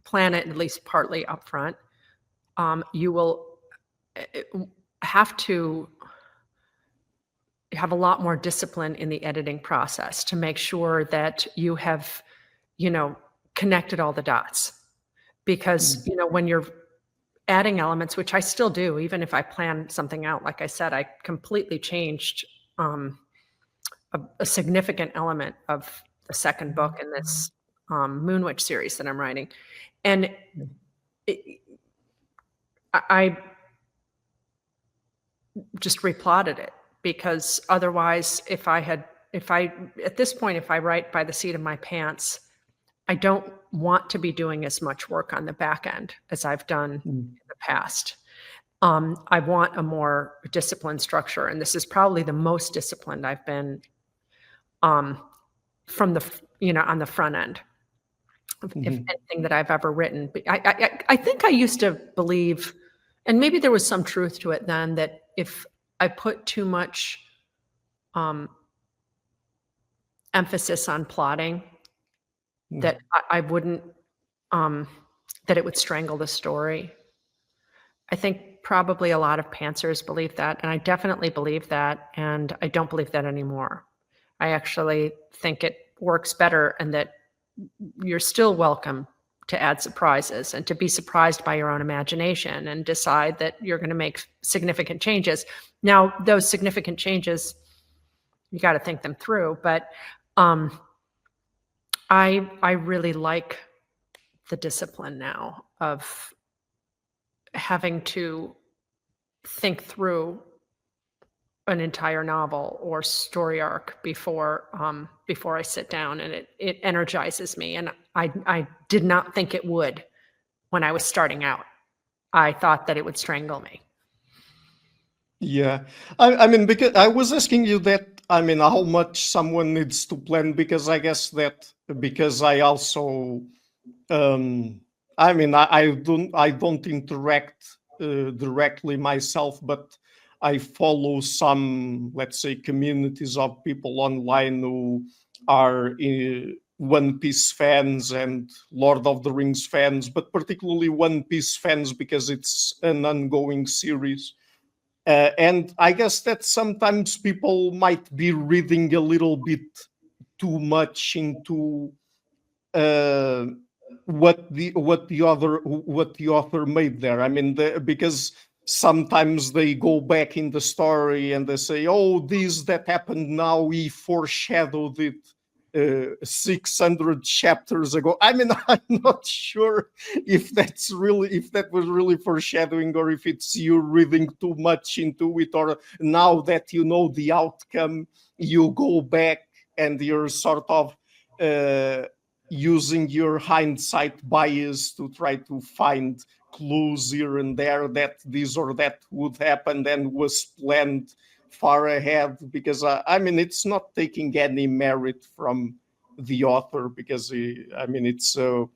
B: plan it at least partly upfront, you will have to have a lot more discipline in the editing process to make sure that you have, connected all the dots. Because, when you're adding elements, which I still do, even if I plan something out, like I said, I completely changed a significant element of the second book in this Moon Witch series that I'm writing. And I just replotted it, because otherwise, if I at this point, if I write by the seat of my pants, I don't want to be doing as much work on the back end as I've done in the past. I want a more disciplined structure, and this is probably the most disciplined I've been from the, on the front end, if anything that I've ever written. But I think I used to believe, and maybe there was some truth to it then, that if I put too much emphasis on plotting, that I wouldn't, that it would strangle the story. I think probably a lot of pantsers believe that, and I definitely believe that, and I don't believe that anymore. I actually think it works better, and that you're still welcome to add surprises and to be surprised by your own imagination and decide that you're going to make significant changes. Now, those significant changes, you got to think them through, but I really like the discipline now of having to think through an entire novel or story arc before I sit down, and it energizes me. And I did not think it would when I was starting out. I thought that it would strangle me.
A: Yeah, I mean, because I was asking you that, I mean, how much someone needs to plan, because I guess that, because I also, I mean, I don't interact directly myself, but I follow some, let's say, communities of people online who are One Piece fans and Lord of the Rings fans, but particularly One Piece fans because it's an ongoing series. And I guess that sometimes people might be reading a little bit too much into what the author made there. I mean, because sometimes they go back in the story and they say, "Oh, this that happened now, he foreshadowed it 600 chapters ago." I mean, I'm not sure if that was really foreshadowing, or if it's you reading too much into it, or now that you know the outcome, you go back and you're sort of using your hindsight bias to try to find clues here and there that this or that would happen and was planned far ahead. Because I mean, it's not taking any merit from the author, because I mean, it's a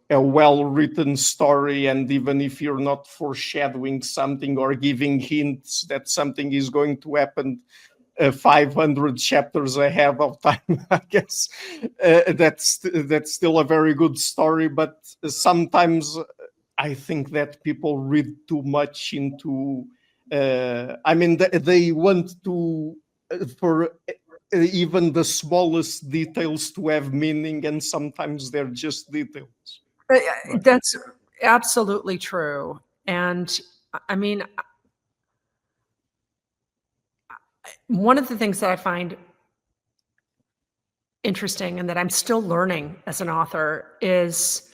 A: well-written story, and even if you're not foreshadowing something or giving hints that something is going to happen 500 chapters ahead of time, I guess that's still a very good story. But sometimes I think that people read too much into. I mean, they want to for even the smallest details to have meaning, and sometimes they're just details. Right.
B: That's absolutely true. And I mean, one of the things that I find interesting and that I'm still learning as an author is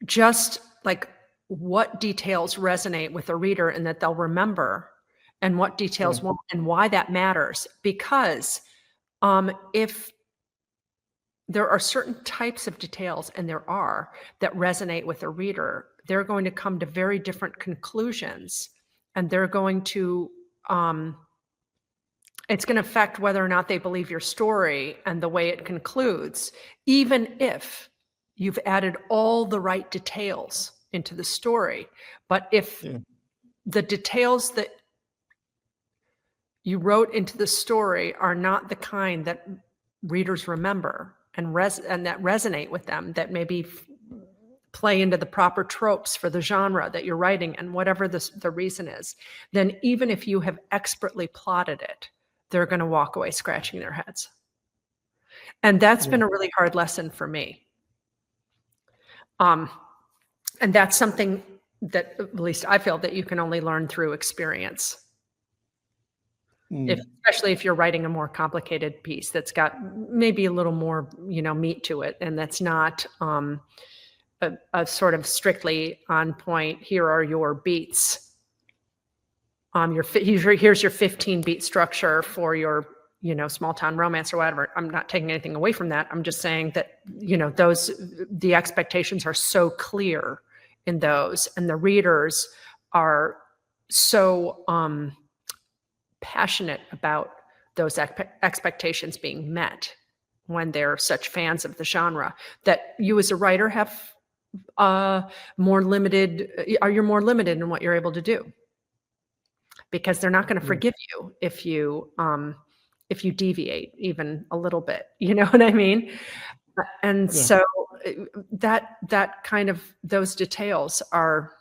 B: just like what details resonate with a reader and that they'll remember, and what details won't, and why that matters. Because if there are certain types of details, and there are, that resonate with a reader, they're going to come to very different conclusions, and they're going to it's going to affect whether or not they believe your story and the way it concludes, even if you've added all the right details into the story. But if the details that you wrote into the story are not the kind that readers remember and that resonate with them, that maybe play into the proper tropes for the genre that you're writing, and whatever the reason is, then even if you have expertly plotted it, they're going to walk away scratching their heads. And that's been a really hard lesson for me. And that's something that, at least I feel, that you can only learn through experience. Especially if you're writing a more complicated piece that's got maybe a little more, meat to it, and that's not a sort of strictly on point, here are your beats. Here's your 15 beat structure for your, small town romance or whatever. I'm not taking anything away from that. I'm just saying that, the expectations are so clear in those, and the readers are so passionate about those expectations being met when they're such fans of the genre, that you as a writer have more limited, you're more limited in what you're able to do, because they're not going to forgive you if you deviate even a little bit. You know what I mean? And
A: Yeah.
B: so that kind of, those details are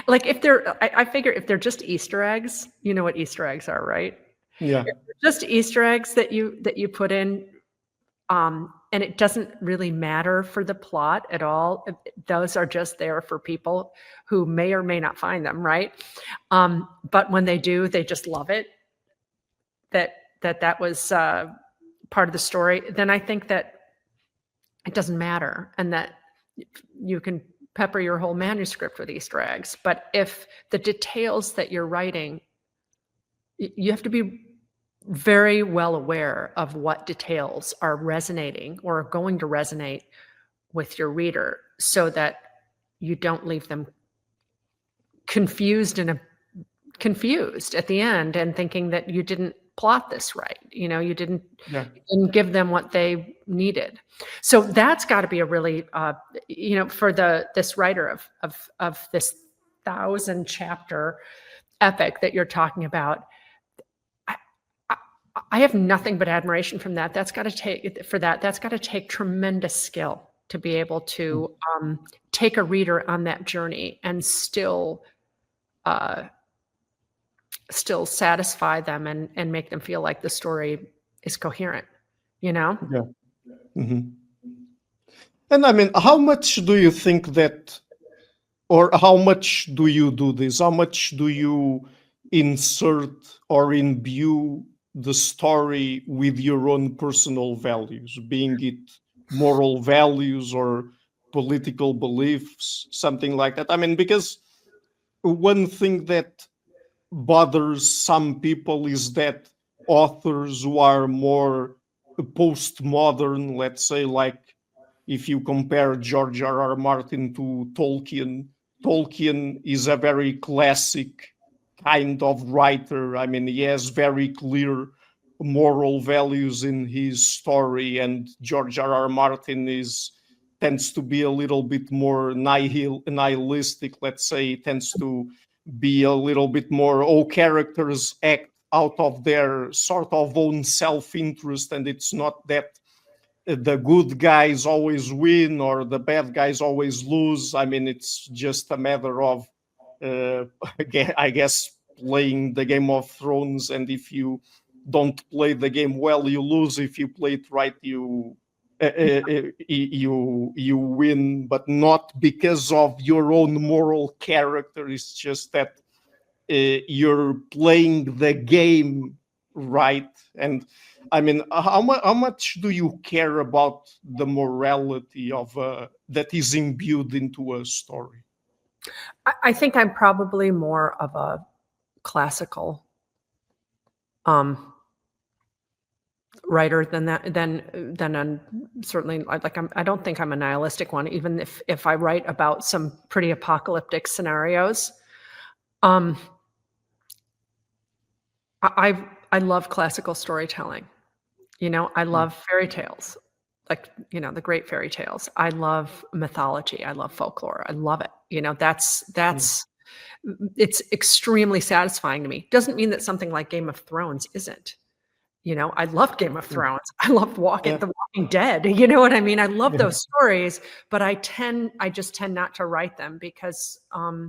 B: like, if they're, I figure if they're just Easter eggs, you know what Easter eggs are, right?
A: Yeah.
B: Just Easter eggs that you put in, and it doesn't really matter for the plot at all. Those are just there for people who may or may not find them, right? But when they do, they just love it. That was part of the story. Then I think that it doesn't matter, and that you can pepper your whole manuscript with Easter eggs. But if the details that you're writing, you have to be very well aware of what details are resonating or are going to resonate with your reader, so that you don't leave them confused at the end and thinking that you didn't plot this right. You didn't give them what they needed. So that's got to be a really, for this writer of this 1,000-chapter epic that you're talking about. I have nothing but admiration from that. That's got to take tremendous skill to be able to take a reader on that journey and still satisfy them and make them feel like the story is coherent,
A: Yeah. Mm-hmm. And I mean, how much do you think that, or how much do you do this? How much do you insert or imbue the story with your own personal values, being it moral values or political beliefs, something like that? I mean, because one thing that bothers some people is that authors who are more postmodern, let's say, like if you compare George R.R. Martin to Tolkien, Tolkien is a very classic kind of writer. I mean, he has very clear moral values in his story, and George R.R. Martin tends to be a little bit more nihilistic, let's say, tends to be a little bit more, all characters act out of their sort of own self-interest, and it's not that the good guys always win or the bad guys always lose. I mean, it's just a matter of, I guess, playing the Game of Thrones, and if you don't play the game well, you lose. If you play it right, you win, but not because of your own moral character. It's just that you're playing the game right. And I mean, how much do you care about the morality of that is imbued into a story?
B: I think I'm probably more of a classical writer than I'm certainly, like, I don't think I'm a nihilistic one, even if I write about some pretty apocalyptic scenarios. I love classical storytelling. I love fairy tales, like, the great fairy tales. I love mythology. I love folklore. I love it. It's extremely satisfying to me. Doesn't mean that something like Game of Thrones isn't. I love Game of Thrones. I love The Walking Dead. You know what I mean? I love those stories, but I just tend not to write them because I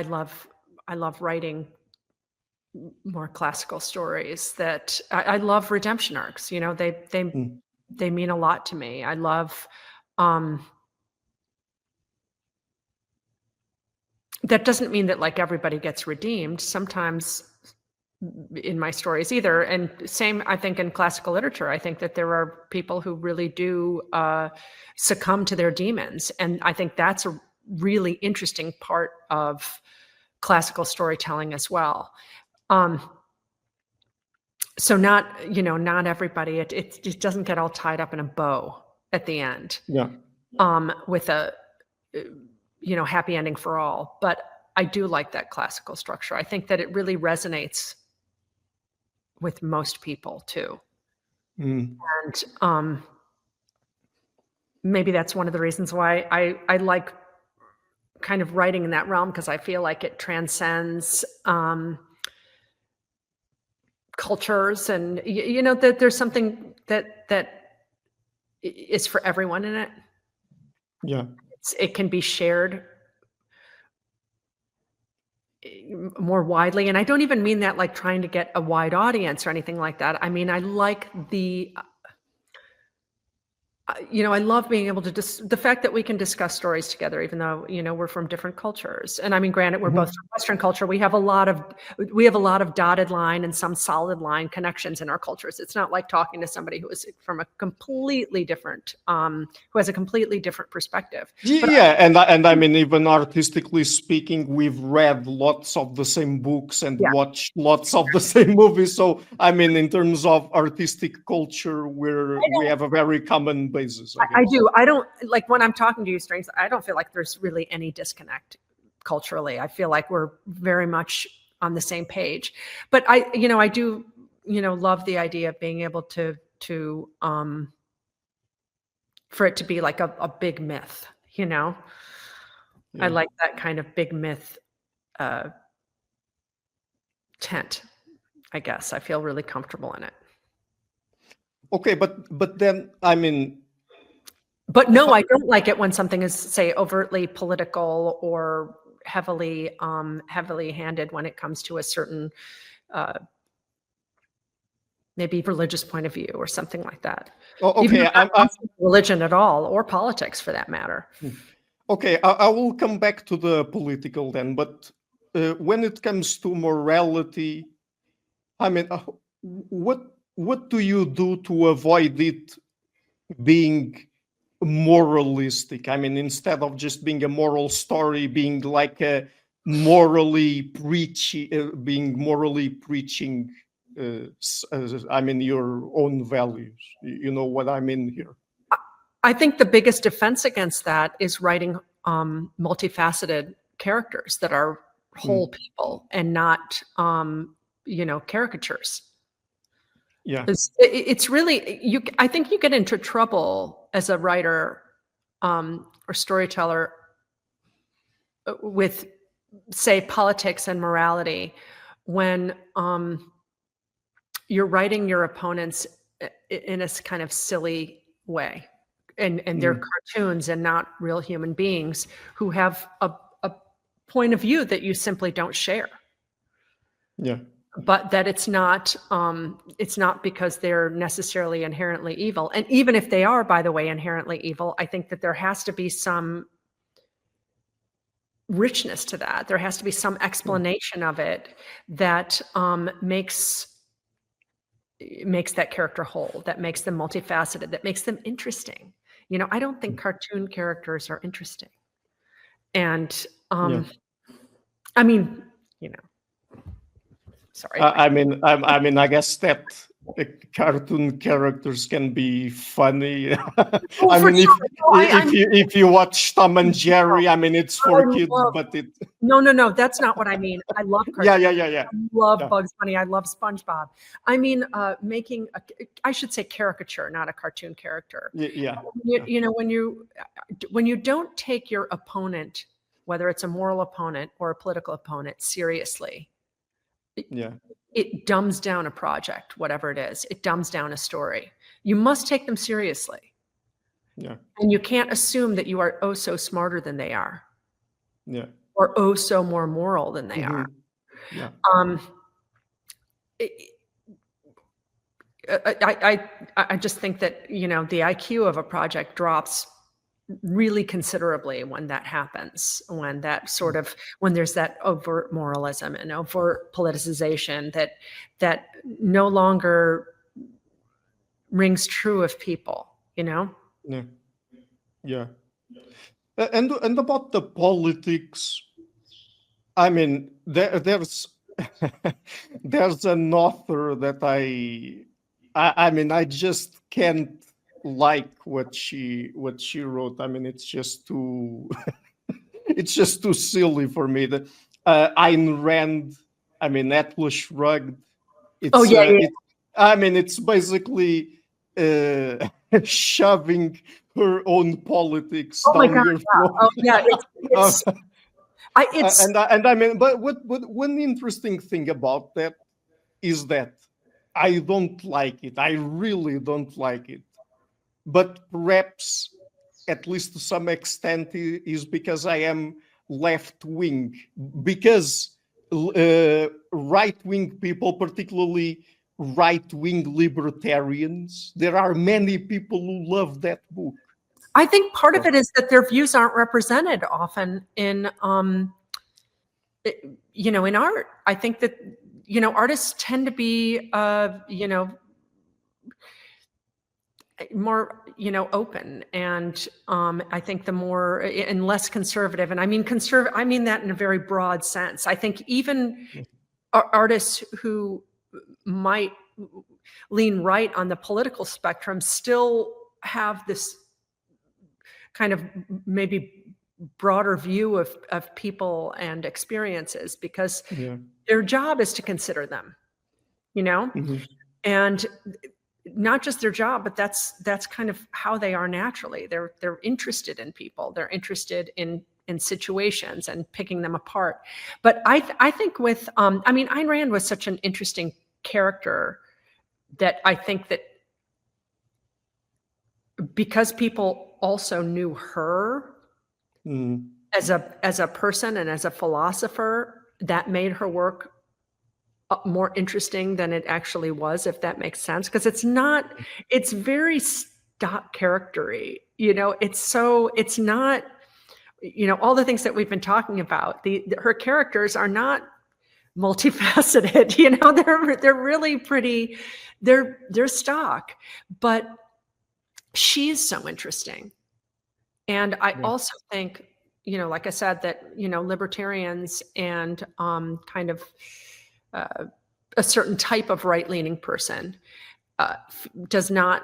B: love writing more classical stories that I love redemption arcs. They mean a lot to me. I love that doesn't mean that like everybody gets redeemed. Sometimes in my stories either. And same, I think, in classical literature, I think that there are people who really do succumb to their demons. And I think that's a really interesting part of classical storytelling as well. So not everybody, it doesn't get all tied up in a bow at the end.
A: Yeah.
B: With a happy ending for all. But I do like that classical structure. I think that it really resonates with most people too.
A: Mm.
B: And maybe that's one of the reasons why I like kind of writing in that realm, because I feel like it transcends cultures, and that there's something that is for everyone in it.
A: Yeah.
B: It can be shared more widely, and I don't even mean that like trying to get a wide audience or anything like that. I mean, I like I love being able to the fact that we can discuss stories together, even though, we're from different cultures. And I mean, granted, we're both from Western culture. We have a lot of dotted line and some solid line connections in our cultures. It's not like talking to somebody who is from a completely different, who has a completely different perspective.
A: Yeah, and I mean, even artistically speaking, we've read lots of the same books and watched lots of the same movies. So I mean, in terms of artistic culture, we have a very common basis.
B: I do. I don't like when I'm talking to you, Strings. I don't feel like there's really any disconnect culturally. I feel like we're very much on the same page. But I do, love the idea of being able to for it to be like a big myth.
A: Yeah.
B: I like that kind of big myth tent. I guess I feel really comfortable in it.
A: Okay, but then I mean.
B: But no, I don't like it when something is, say, overtly political or heavily handed when it comes to a certain maybe religious point of view or something like that.
A: Okay,
B: even I'm religion at all, or politics for that matter.
A: Okay, I will come back to the political then, but when it comes to morality, I mean, what do you do to avoid it being moralistic? I mean, instead of just being a moral story, being like a morally being morally preaching. I mean, your own values. You know what I mean here?
B: I think the biggest defense against that is writing multifaceted characters that are whole people and not, caricatures.
A: Yeah.
B: It's really, I think you get into trouble as a writer or storyteller with, say, politics and morality when you're writing your opponents in a kind of silly way. And they're cartoons and not real human beings who have a point of view that you simply don't share.
A: Yeah.
B: But that it's not because they're necessarily inherently evil. And even if they are, by the way, inherently evil, I think that there has to be some richness to that. There has to be some explanation of it that makes that character whole, that makes them multifaceted, that makes them interesting. I don't think cartoon characters are interesting. And I mean, sorry.
A: I mean, I guess that cartoon characters can be funny. I mean, if you watch Tom and Jerry, I mean, it's for kids, but it.
B: No, that's not what I mean. I love cartoons.
A: Yeah.
B: I love Bugs Bunny. I love SpongeBob. I mean, making I should say caricature, not a cartoon character.
A: Yeah.
B: When you don't take your opponent, whether it's a moral opponent or a political opponent, seriously. It dumbs down a project, whatever it is. It dumbs down a story. You must take them seriously.
A: Yeah.
B: And you can't assume that you are so smarter than they are.
A: Yeah.
B: Or so more moral than they are.
A: Yeah.
B: I just think that, the IQ of a project drops really considerably when that happens, when there's that overt moralism and overt politicization that no longer rings true of people,
A: Yeah. And about the politics, I mean, there's there's an author that I mean, I just can't like what she wrote. I mean, it's just too it's just too silly for me. That Ayn Rand, I mean, Atlas Shrugged. It's,
B: Oh yeah, yeah.
A: I mean, it's basically shoving her own politics
B: Oh my
A: down
B: God.
A: your
B: Yeah.
A: throat.
B: Oh yeah. It's
A: And I mean, but what one interesting thing about that is that I don't like it. I really don't like it. But perhaps, at least to some extent, is because I am left wing. Because right wing people, particularly right wing libertarians, there are many people who love that book.
B: I think part of it is that their views aren't represented often in, in art. I think that, artists tend to be, more, open. And I think the more and less conservative, and I mean I mean that in a very broad sense. I think even artists who might lean right on the political spectrum still have this kind of maybe broader view of people and experiences, because their job is to consider them, and not just their job, but that's kind of how they are naturally. They're interested in people. They're interested in situations and picking them apart. But I think with I mean, Ayn Rand was such an interesting character that I think that because people also knew her as a person and as a philosopher, that made her work more interesting than it actually was, if that makes sense. Because it's very stock charactery, it's not, all the things that we've been talking about. Her characters are not multifaceted, they're really pretty, they're stock, but she's so interesting. And I also think, like I said, that, libertarians and kind of a certain type of right-leaning person does not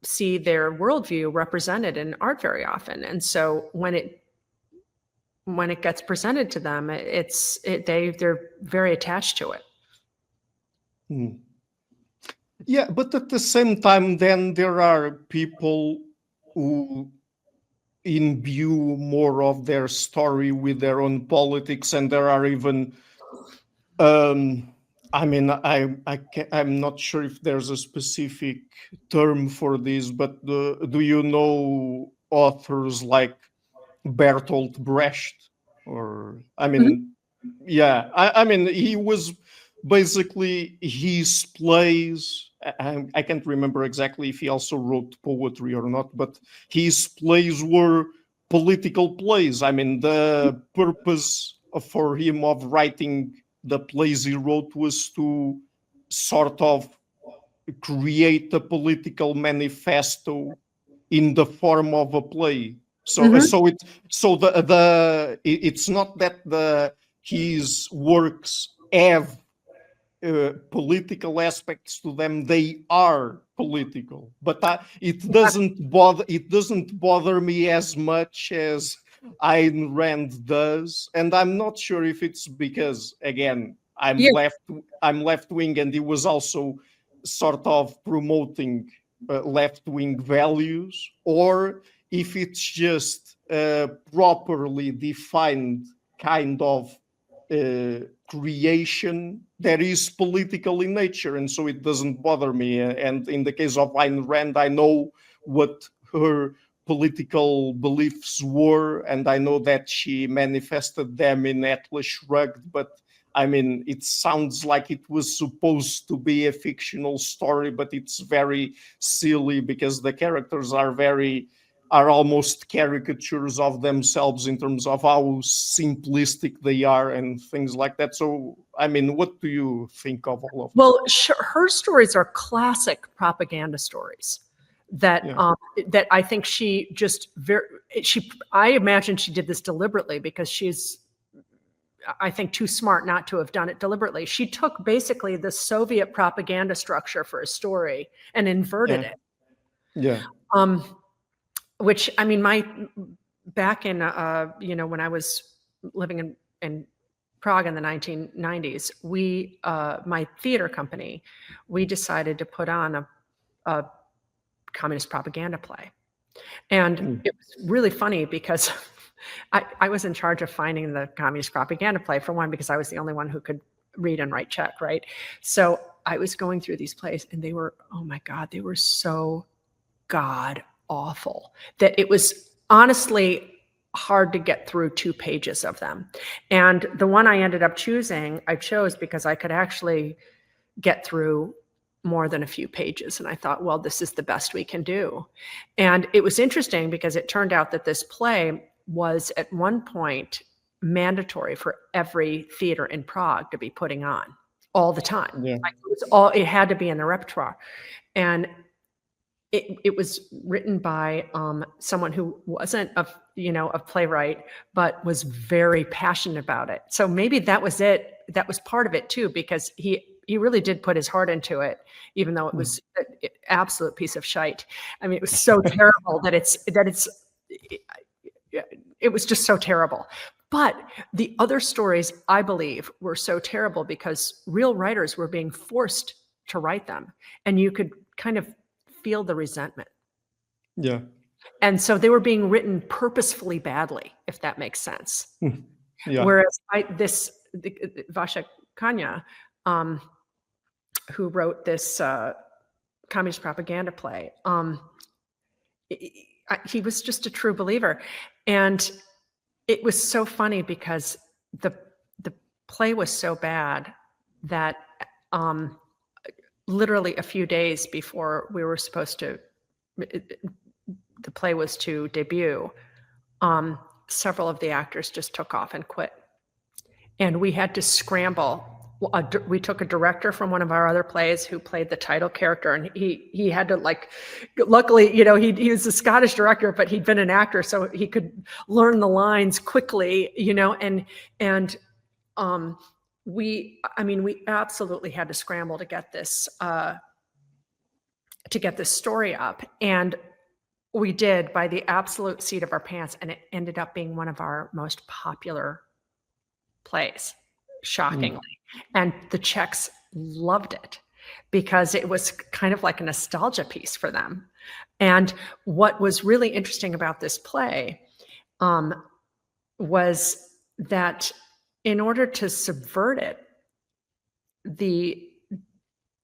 B: see their worldview represented in art very often. And so when it gets presented to them, they're very attached to it.
A: Yeah, but at the same time, then there are people who imbue more of their story with their own politics, and there are even I mean, I'm not sure if there's a specific term for this, but do you know authors like Bertolt Brecht? Or, I mean, yeah, I mean, he was basically his plays. I can't remember exactly if he also wrote poetry or not, but his plays were political plays. I mean, the purpose for him of writing the plays he wrote was to sort of create a political manifesto in the form of a play. So it's not that his works have political aspects to them; they are political. But it doesn't bother me as much as Ayn Rand does, and I'm not sure if it's because, again, I'm left wing, and he was also sort of promoting left wing values, or if it's just properly defined kind of creation that is political in nature, and so it doesn't bother me. And in the case of Ayn Rand, I know what her political beliefs were, and I know that she manifested them in Atlas Shrugged, but I mean, it sounds like it was supposed to be a fictional story, but it's very silly because the characters are almost caricatures of themselves in terms of how simplistic they are and things like that. So, I mean, what do you think of all of that?
B: Well, her stories are classic propaganda stories that that I think she just I imagine she did this deliberately, because she's, I think, too smart not to have done it deliberately. She took basically the Soviet propaganda structure for a story and inverted it.
A: Yeah.
B: Which, I mean, my back in, when I was living in Prague in the 1990s, my theater company, we decided to put on a communist propaganda play. And it was really funny because I was in charge of finding the communist propaganda play, for one, because I was the only one who could read and write Czech, right? So I was going through these plays, and they were, oh my God, they were so god awful that it was honestly hard to get through 2 pages of them. And the one I ended up choosing, I chose because I could actually get through more than a few pages. And I thought, well, this is the best we can do. And it was interesting because it turned out that this play was at one point mandatory for every theater in Prague to be putting on all the time.
A: Yeah.
B: Like it had to be in the repertoire. And it was written by someone who wasn't a playwright, but was very passionate about it. So maybe that was it. That was part of it too, because he really did put his heart into it, even though it was an absolute piece of shite. I mean, it was so terrible that it was just so terrible. But the other stories, I believe, were so terrible because real writers were being forced to write them, and you could kind of feel the resentment.
A: Yeah.
B: And so they were being written purposefully badly, if that makes sense.
A: Yeah.
B: Whereas Vasha Kanya, who wrote this communist propaganda play, he was just a true believer. And it was so funny because the play was so bad that literally a few days before we were supposed to, the play was to debut, several of the actors just took off and quit. And we had to scramble. We took a director from one of our other plays who played the title character, and he had to, like, luckily, he was a Scottish director, but he'd been an actor, so he could learn the lines quickly, and we absolutely had to scramble to get this story up, and we did by the absolute seat of our pants, and it ended up being one of our most popular plays, shockingly. And the Czechs loved it because it was kind of like a nostalgia piece for them. And what was really interesting about this play was that in order to subvert it, the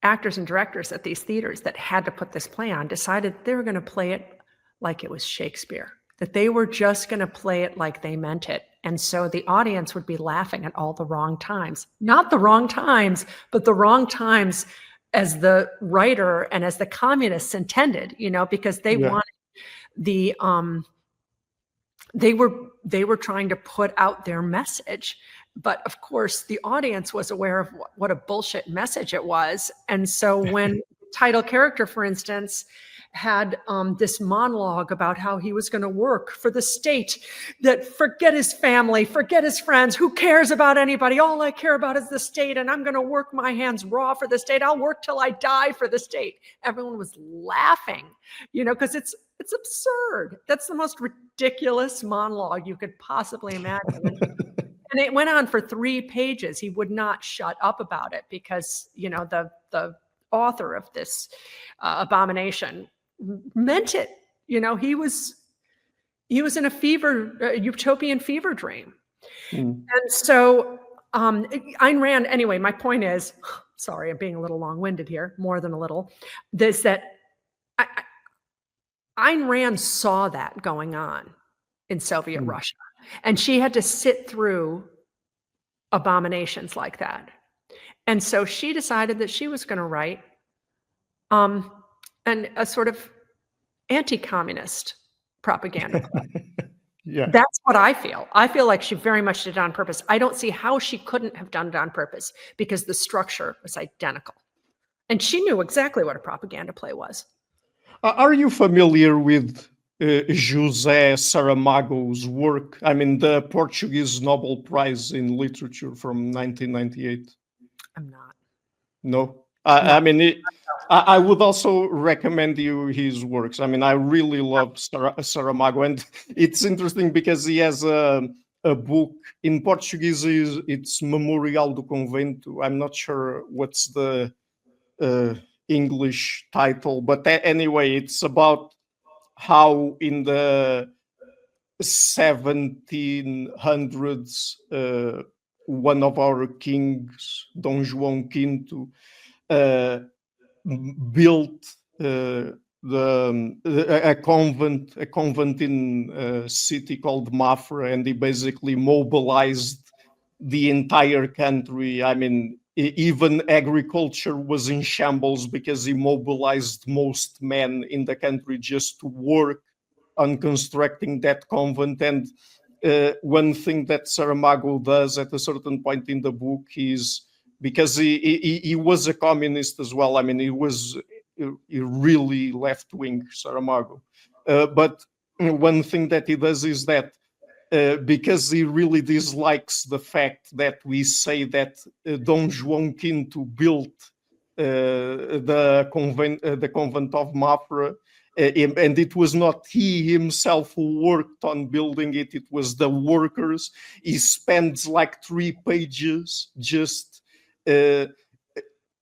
B: actors and directors at these theaters that had to put this play on decided they were going to play it like it was Shakespeare, that they were just going to play it like they meant it. And so the audience would be laughing at all the wrong times. Not the wrong times, but the wrong times as the writer and as the communists intended, because they wanted the, they were trying to put out their message. But of course, the audience was aware of what a bullshit message it was. And so when the title character, for instance, had this monologue about how he was going to work for the state, that forget his family, forget his friends, who cares about anybody? All I care about is the state, and I'm going to work my hands raw for the state. I'll work till I die for the state. Everyone was laughing, because it's absurd. That's the most ridiculous monologue you could possibly imagine. And it went on for 3 pages. He would not shut up about it because, the author of this abomination meant it. He was in a utopian fever dream. And so Ayn Rand, anyway, my point is, sorry, I'm being a little long-winded here, more than a little, is that Ayn Rand saw that going on in Soviet Russia, and she had to sit through abominations like that. And so she decided that she was going to write and a sort of anti-communist propaganda.
A: Yeah.
B: That's what I feel. I feel like she very much did it on purpose. I don't see how she couldn't have done it on purpose because the structure was identical. And she knew exactly what a propaganda play was.
A: Are you familiar with José Saramago's work? I mean, the Portuguese Nobel Prize in Literature from 1998.
B: I'm not.
A: No? I mean, I would also recommend you his works. I mean, I really love Saramago, and it's interesting because he has a book in Portuguese. It's Memorial do Convento. I'm not sure what's the English title, but anyway, it's about how in the 1700s one of our kings, Dom João V, built a convent in a city called Mafra, and he basically mobilized the entire country. I mean, even agriculture was in shambles because he mobilized most men in the country just to work on constructing that convent. And one thing that Saramago does at a certain point in the book is, because he was a communist as well. I mean, he was really left-wing, Saramago. But one thing that he does is that because he really dislikes the fact that we say that Dom João V built the convent of Mafra, and it was not he himself who worked on building it, it was the workers. He spends like 3 pages just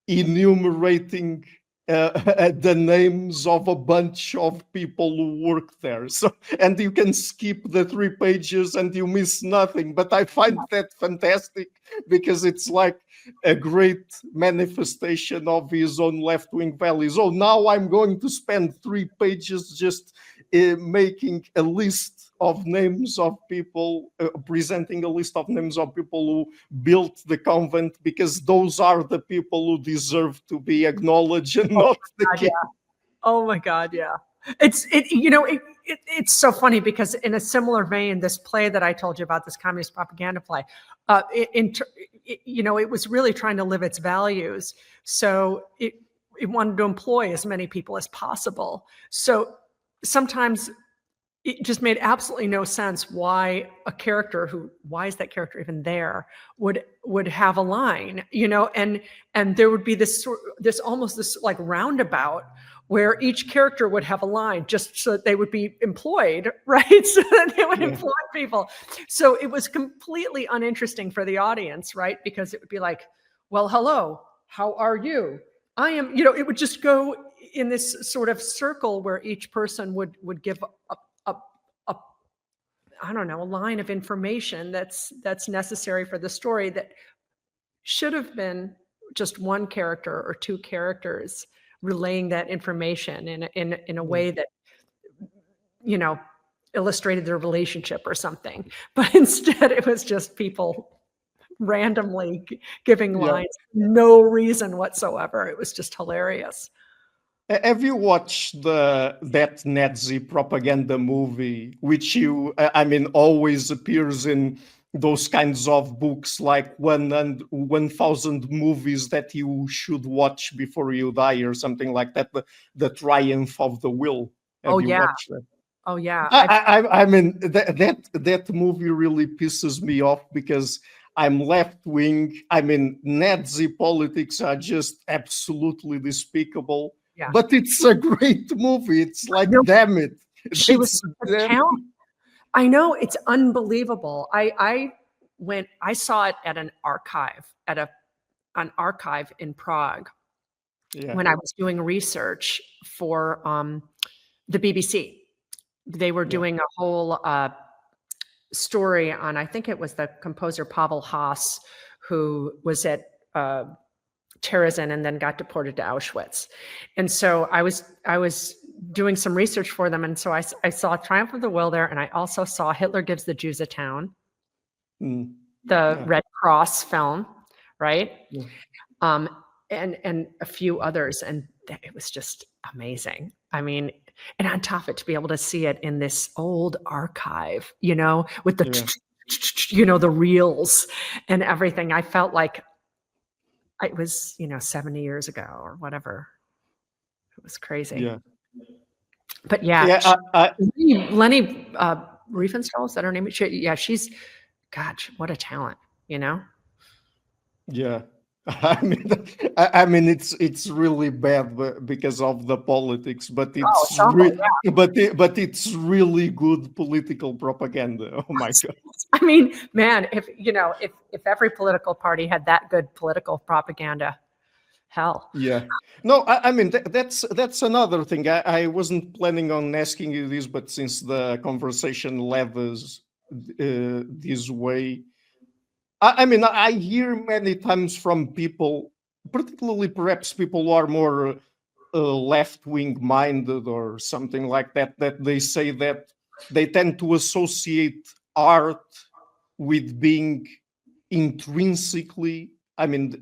A: enumerating the names of a bunch of people who work there. So, and you can skip the 3 pages and you miss nothing. But I find that fantastic because it's like a great manifestation of his own left-wing values. Oh, now I'm going to spend 3 pages just making a list of names of people, presenting a list of names of people who built the convent, because those are the people who deserve to be acknowledged and not the king.
B: Yeah. Oh my God, yeah. It's so funny because in a similar vein, this play that I told you about, this communist propaganda play, it was really trying to live its values. So it wanted to employ as many people as possible. So sometimes it just made absolutely no sense why a character why is that character even there, would have a line, and there would be this like roundabout where each character would have a line just so that they would be employed, right? So that they would employ people. So it was completely uninteresting for the audience, right? Because it would be like, well, hello, how are you? I am, it would just go in this sort of circle where each person would give I don't know, a line of information that's necessary for the story, that should have been just one character or 2 characters relaying that information in a way that, illustrated their relationship or something. But instead it was just people randomly giving lines, no reason whatsoever. It was just hilarious.
A: Have you watched that Nazi propaganda movie, which always appears in those kinds of books, like 1,000 movies that you should watch before you die, or something like that? The Triumph of the Will. Have you watched that?
B: Oh yeah.
A: I mean, that movie really pisses me off because I'm left-wing. I mean, Nazi politics are just absolutely despicable. Yeah. But it's a great movie. It's like, damn it.
B: She was a talent. I know, it's unbelievable. I saw it at an archive, an archive in Prague, when I was doing research for the BBC. They were doing a whole story on, I think it was the composer Pavel Haas, who was at Terezin and then got deported to Auschwitz. And so I was doing some research for them. And so I saw Triumph of the Will there. And I also saw Hitler Gives the Jews a Town, the Red Cross film, right? Yeah. And a few others. And it was just amazing. I mean, and on top of it, to be able to see it in this old archive, with the, the reels and everything, I felt like it was, 70 years ago or whatever. It was crazy. Yeah. But Leni Riefenstahl, is that her name? She's, God, what a talent,
A: Yeah. I mean, it's really bad because of the politics, but
B: Oh, it's awful. Yeah.
A: but it's really good political propaganda. Oh my God.
B: I mean, man, if you know, if every political party had that good political propaganda, hell.
A: Yeah. No, I mean that's another thing. I wasn't planning on asking you this, but since the conversation led us this way, I mean, I hear many times from people, particularly perhaps people who are more left-wing minded or something like that, that they say that they tend to associate art with being intrinsically, I mean,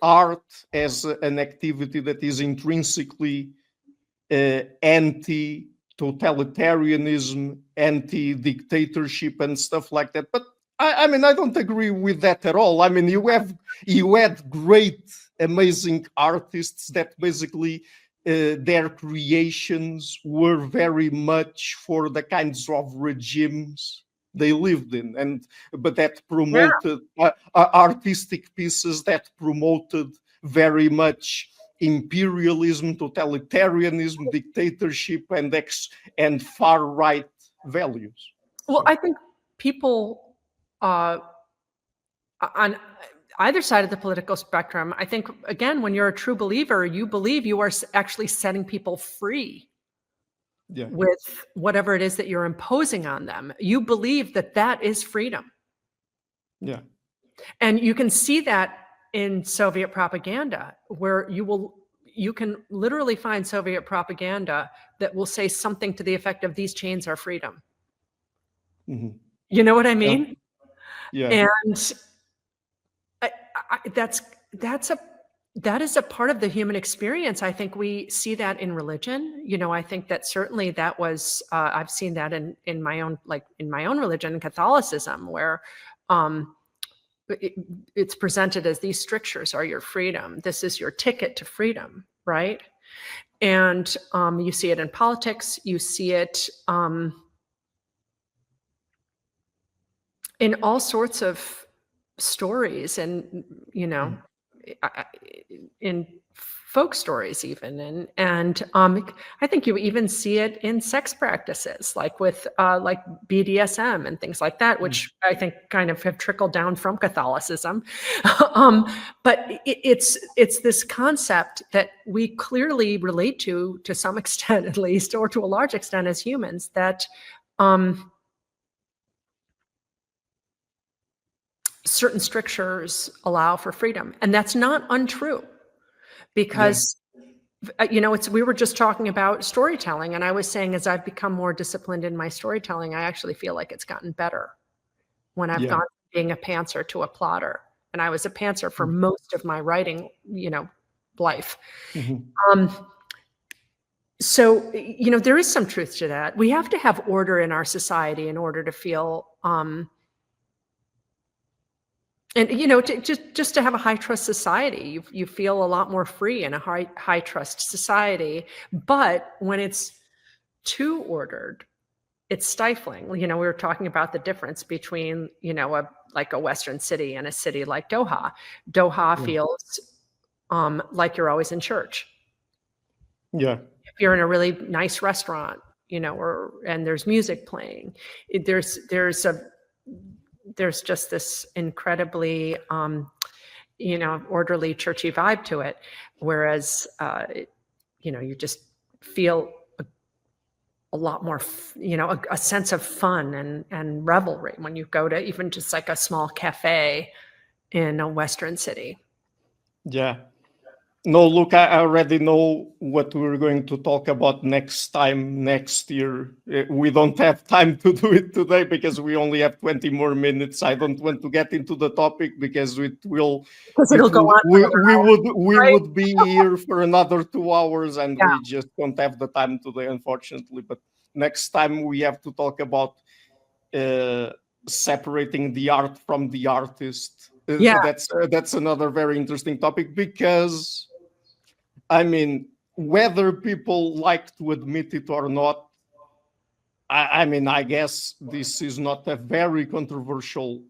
A: art as an activity that is intrinsically anti-totalitarianism, anti-dictatorship, and stuff like that. But I mean, I don't agree with that at all. I mean, you had great, amazing artists that basically their creations were very much for the kinds of regimes they lived in, and but that
B: Yeah.
A: promoted artistic pieces that promoted very much imperialism, totalitarianism, dictatorship, and far right values.
B: Well,
A: So
B: I think people on either side of the political spectrum, I think, again, when you're a true believer, you believe you are actually setting people free
A: yeah,
B: with whatever it is that you're imposing on them. You believe that that is freedom.
A: yeah,
B: And you can see that in Soviet propaganda, where you can literally find Soviet propaganda that will say something to the effect of "these chains are freedom."
A: mhm,
B: You know what I
A: yeah,
B: mean?
A: yeah,
B: And I, that's that is a part of the human experience. I think we see that in religion. You know, I think that certainly that was I've seen that in my own, like in my own religion, Catholicism, where um, it's presented as these strictures are your freedom. This is your ticket to freedom, right? And you see it in politics. You see it in all sorts of stories, and you know,
A: mhm,
B: in folk stories even, and I think you even see it in sex practices, like with like BDSM and things like that,
A: mhm,
B: which I think kind of have trickled down from Catholicism. um, but it's this concept that we clearly relate to some extent, at least, or to a large extent as humans, that um, certain strictures allow for freedom. And that's not untrue,
A: yeah,
B: because you know, it's we were just talking about storytelling, and I was saying, as I've become more disciplined in my storytelling, I actually feel like it's gotten better when I've
A: yeah,
B: gone from being a pantser to a plotter. And I was a pantser for
A: mhm,
B: most of my writing, you know, life.
A: mhm,
B: Um, so, you know, there is some truth to that. We have to have order in our society in order to feel and you know, just to have a high trust society, you feel a lot more free in a high trust society. But when it's too ordered, it's stifling. You know, we were talking about the difference between, you know, like a Western city and a city like Doha. Doha
A: yeah,
B: feels like you're always in church.
A: yeah,
B: If you're in a really nice restaurant, you know, or and there's music playing, there's just this incredibly you know, orderly churchy vibe to it, whereas you know, you just feel a lot more you know, a sense of fun and revelry when you go to even just like a small cafe in a Western city.
A: yeah. No, look, I already know what we're going to talk about next time, next year. We don't have time to do it today because we only have 20 more minutes. I don't want to get into the topic because
B: Because it'll go on for another hour,
A: we
B: right?
A: would be here for another 2 hours, and
B: Yeah.
A: we just don't have the time today, unfortunately. But next time we have to talk about uh, separating the art from the artist.
B: Yeah.
A: That's another very interesting topic because I mean, whether people like to admit it or not, I mean, I guess this is not a very controversial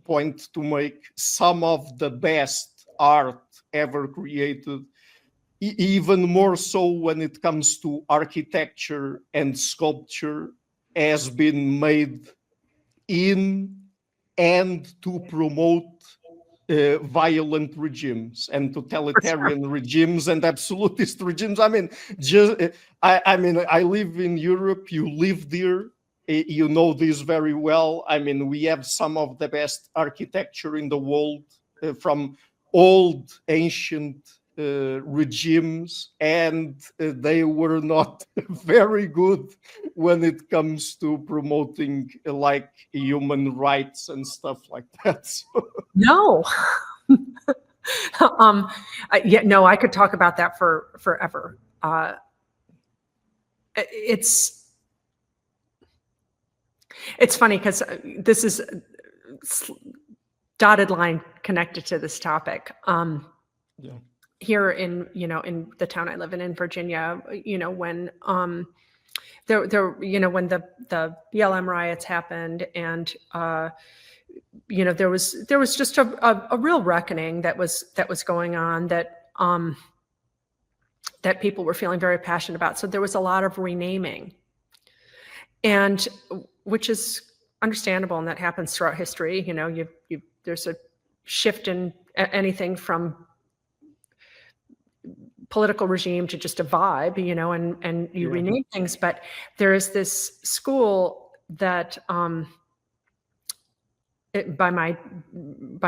A: point to make. Some of the best art ever created, even more so when it comes to architecture and sculpture, has been made in and to promote violent regimes and totalitarian regimes and absolutist regimes. I mean, I live in Europe. You live there. You know this very well. I mean, we have some of the best architecture in the world from old, ancient regimes, and they were not very good when it comes to promoting like human rights and stuff like that. So.
B: No. Yeah, no, I could talk about that for forever. It's funny because this is dotted line connected to this topic.
A: Yeah.
B: Here in the town I live in Virginia, when when the BLM riots happened, and there was just a real reckoning that was going on, that people were feeling very passionate about. So there was a lot of renaming, and which is understandable, and that happens throughout history. There's a shift in anything from political regime to just a vibe, and you rename things. But there is this school that by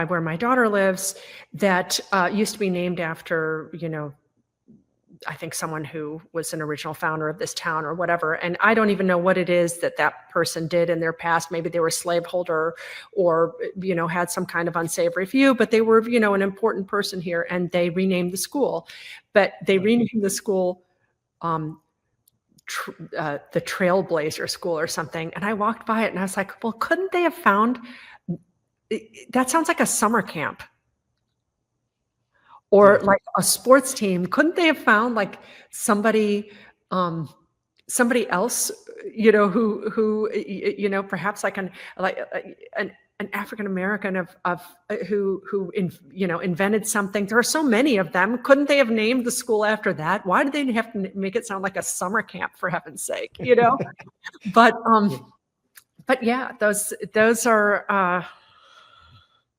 B: where my daughter lives, that used to be named after, I think someone who was an original founder of this town or whatever. And I don't even know what it is that person did in their past. Maybe they were a slaveholder, or, had some kind of unsavory view, but they were, an important person here, and they renamed the school. But they renamed the school the Trailblazer School or something. And I walked by it and I was like, well, couldn't they have found, that sounds like a summer camp. Or like a sports team. Couldn't they have found like somebody else, who perhaps like an African American who invented something? There are so many of them. Couldn't they have named the school after that? Why did they have to make it sound like a summer camp, for heaven's sake? But yeah, those are.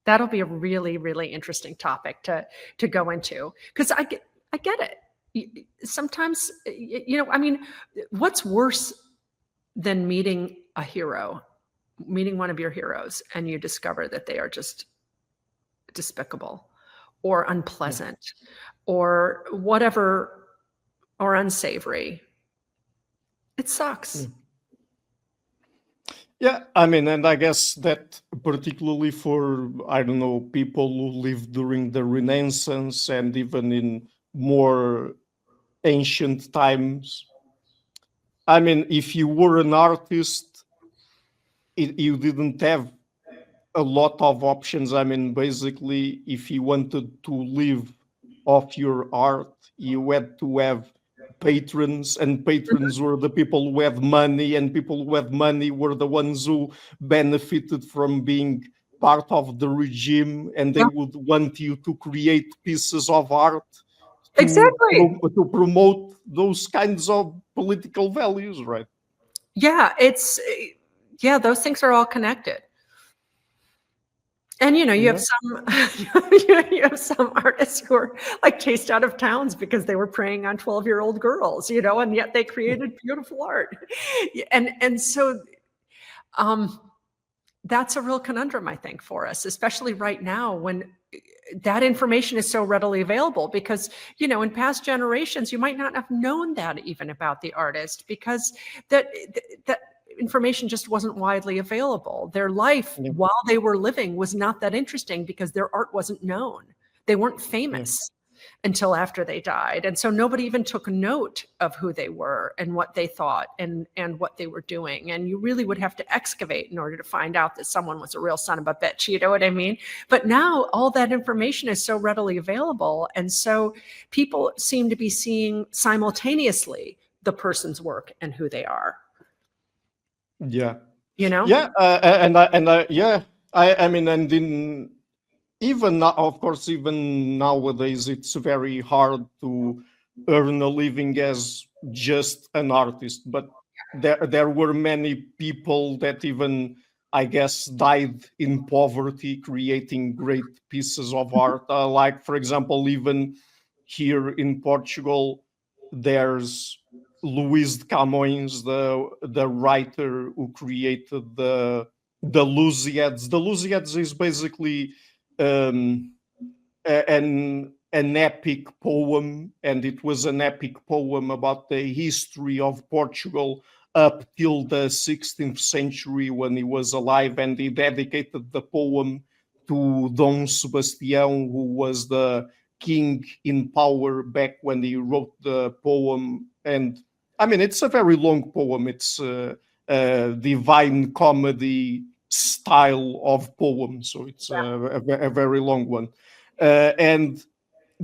B: That'll be a really, really interesting topic to go into, because I get it. Sometimes, I mean, what's worse than meeting a hero, meeting one of your heroes, and you discover that they are just despicable or unpleasant or whatever, or unsavory? It sucks.
A: Yeah, I mean, and I guess that particularly for, I don't know, people who lived during the Renaissance and even in more ancient times, I mean, if you were an artist, you didn't have a lot of options. I mean, basically, if you wanted to live off your art, you had to have patrons, and patrons were the people who had money, and people who had money were the ones who benefited from being part of the regime, and they would want you to create pieces of art to promote those kinds of political values, right?
B: Yeah, those things are all connected. And you have some you have some artists who are like chased out of towns because they were preying on 12-year-old girls, and yet they created beautiful art. And so that's a real conundrum, I think, for us, especially right now when that information is so readily available. Because in past generations, you might not have known that even about the artist, because that information just wasn't widely available. Their life while they were living was not that interesting because their art wasn't known. They weren't famous until after they died. And so nobody even took note of who they were and what they thought and what they were doing. And you really would have to excavate in order to find out that someone was a real son of a bitch, you know what I mean? But now all that information is so readily available. And so people seem to be seeing simultaneously the person's work and who they are.
A: Yeah.
B: Yeah.
A: I mean, and even now, of course, even nowadays, it's very hard to earn a living as just an artist. But there were many people that even, I guess, died in poverty creating great pieces of art. Like, for example, even here in Portugal, there's Luís de Camões, the writer who created the Lusíads. The Lusíads is basically um, an epic poem, and it was an epic poem about the history of Portugal up till the 16th century when he was alive, and he dedicated the poem to Dom Sebastião, who was the king in power back when he wrote the poem. And I mean, it's a very long poem. It's a divine comedy style of poem, so it's a very long one. And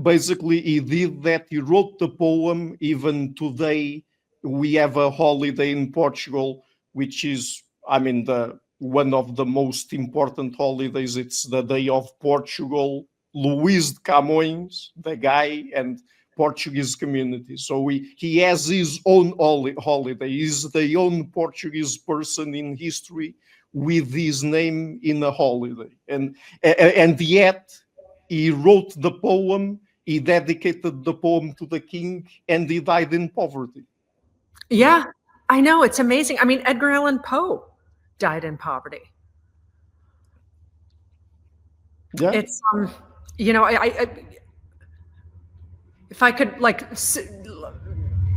A: basically, he did that. He wrote the poem. Even today, we have a holiday in Portugal, which is, I mean, the one of the most important holidays. It's the Day of Portugal. Luís de Camões, the guy, and Portuguese community. So he has his own holiday. He's the only Portuguese person in history with his name in a holiday, and yet he wrote the poem, he dedicated the poem to the king, and he died in poverty.
B: Yeah, I know. It's amazing. I mean, Edgar Allan Poe died in poverty.
A: Yeah.
B: It's, you know, if I could, like,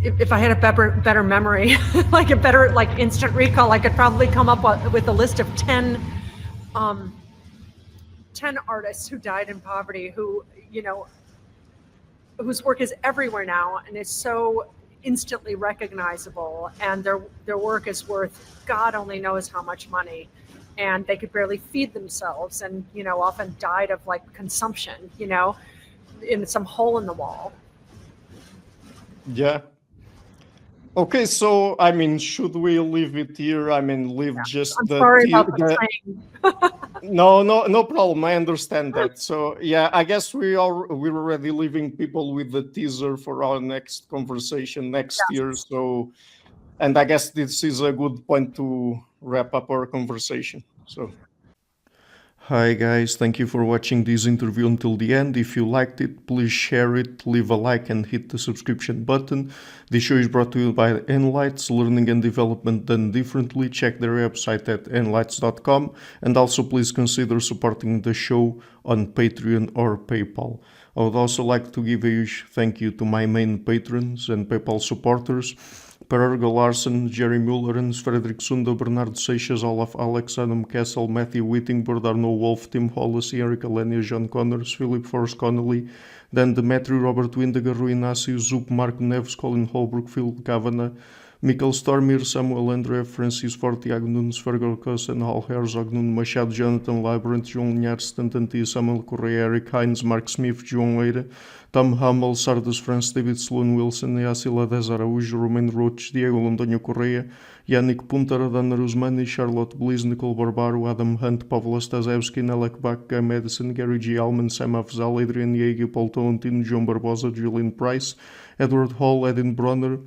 B: if I had a better memory, like a better, like, instant recall, I could probably come up with a list of 10 artists who died in poverty, who, you know, whose work is everywhere now and is so instantly recognizable, and their work is worth God only knows how much money, and they could barely feed themselves, and, you know, often died of, like, consumption, you know, in some hole in the wall.
A: Yeah. Okay, so I mean, should we leave it here? I mean, leave just
B: I'm sorry about the train.
A: No problem. I understand that. So yeah, I guess we're already leaving people with the teaser for our next conversation next year. So, and I guess this is a good point to wrap up our conversation. So. Hi guys, thank you for watching this interview until the end. If you liked it, please share it, leave a like and hit the subscription button. This show is brought to you by Enlights, learning and development done differently. Check their website at enlights.com, and also please consider supporting the show on Patreon or PayPal. I would also like to give a huge thank you to my main patrons and PayPal supporters: Per Ergo Larsen, Jerry Mullerens, Frederick Sundo, Bernardo Seixas, Olaf Alex, Adam Kessel, Matthew Whittingbird, Arno Wolf, Tim Hollis, Eric Alenia, John Connors, Philip Forrest Connolly, Dan Demetri, Robert Windiger, Rui Inácio, Zup, Marco Neves, Colin Holbrook, Phil Kavanagh, Michael Stormir, Samuel André, Francis Forte, Tiago Nunes, Fergal Cossen, Hal Herzog, Nuno Machado, Jonathan Labyrinth, João Linhares, Stantanti, Samuel Correia, Eric Hines, Mark Smith, João Eira, Tom Hummel, Sardas France, David Sloan Wilson, Yacila Dez Araújo, Romain Roach, Diego Londonho Correia, Yannick Puntar, Dana Rusmani, Charlotte Bliss, Nicole Barbaro, Adam Hunt, Pavlo Stasevski, Nelek Bach, Guy Madison, Gary G. Alman, Sam Afzal, Adrian Yeager, Paul Tolentino, João Barbosa, Julian Price, Edward Hall, Edin Bronner,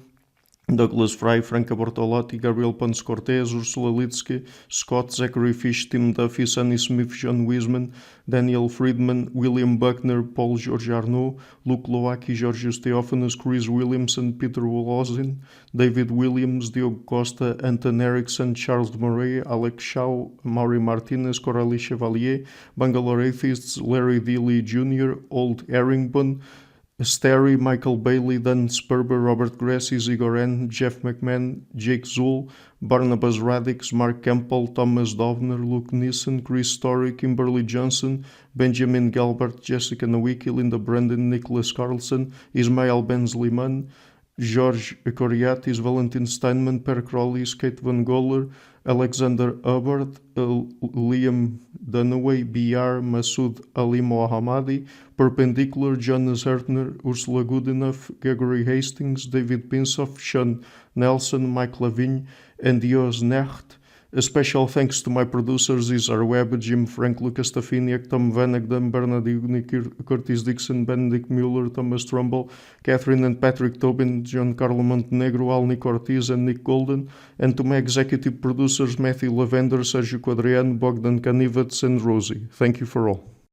A: Douglas Fry, Franca Bortolotti, Gabriel Ponce Cortez, Ursula Litsky, Scott, Zachary Fish, Tim Duffy, Sonny Smith, John Wiseman, Daniel Friedman, William Buckner, Paul George Arnaud, Luke Lowacki, Georgios Theophanos, Chris Williamson, Peter Wolozin, David Williams, Diogo Costa, Anton Erickson, Charles Murray, Alex Shaw, Maury Martinez, Coralie Chevalier, Bangalore Atheists, Larry Dealey Jr., Old Erringbone, Sterry, Michael Bailey, Dan Sperber, Robert Grassi, Zigoren, Jeff McMahon, Jake Zool, Barnabas Radix, Mark Campbell, Thomas Dovner, Luke Nissen, Chris Story, Kimberly Johnson, Benjamin Galbert, Jessica Nowicki, Linda Brandon, Nicholas Carlson, Ismail Benzliman, George Coriatis, Valentin Steinman, Per Crowley, Kate Van Goller, Alexander Hubbard, Liam Dunaway, BR, Masood Ali Mohammadi, Perpendicular, Jonas Hertner, Ursula Goodenough, Gregory Hastings, David Pinsoff, Sean Nelson, Mike Lavigne, and Dios Necht, A special thanks to my producers, Isar Webb, Jim Frank, Lucas Stafiniak, Tom Vanagdam, Bernard Igni, Curtis Dixon, Benedict Mueller, Thomas Trumbull, Catherine and Patrick Tobin, John Carlo Montenegro, Alnick Ortiz, and Nick Golden, and to my executive producers, Matthew Lavender, Sergio Quadriano, Bogdan Kanivets, and Rosie. Thank you for all.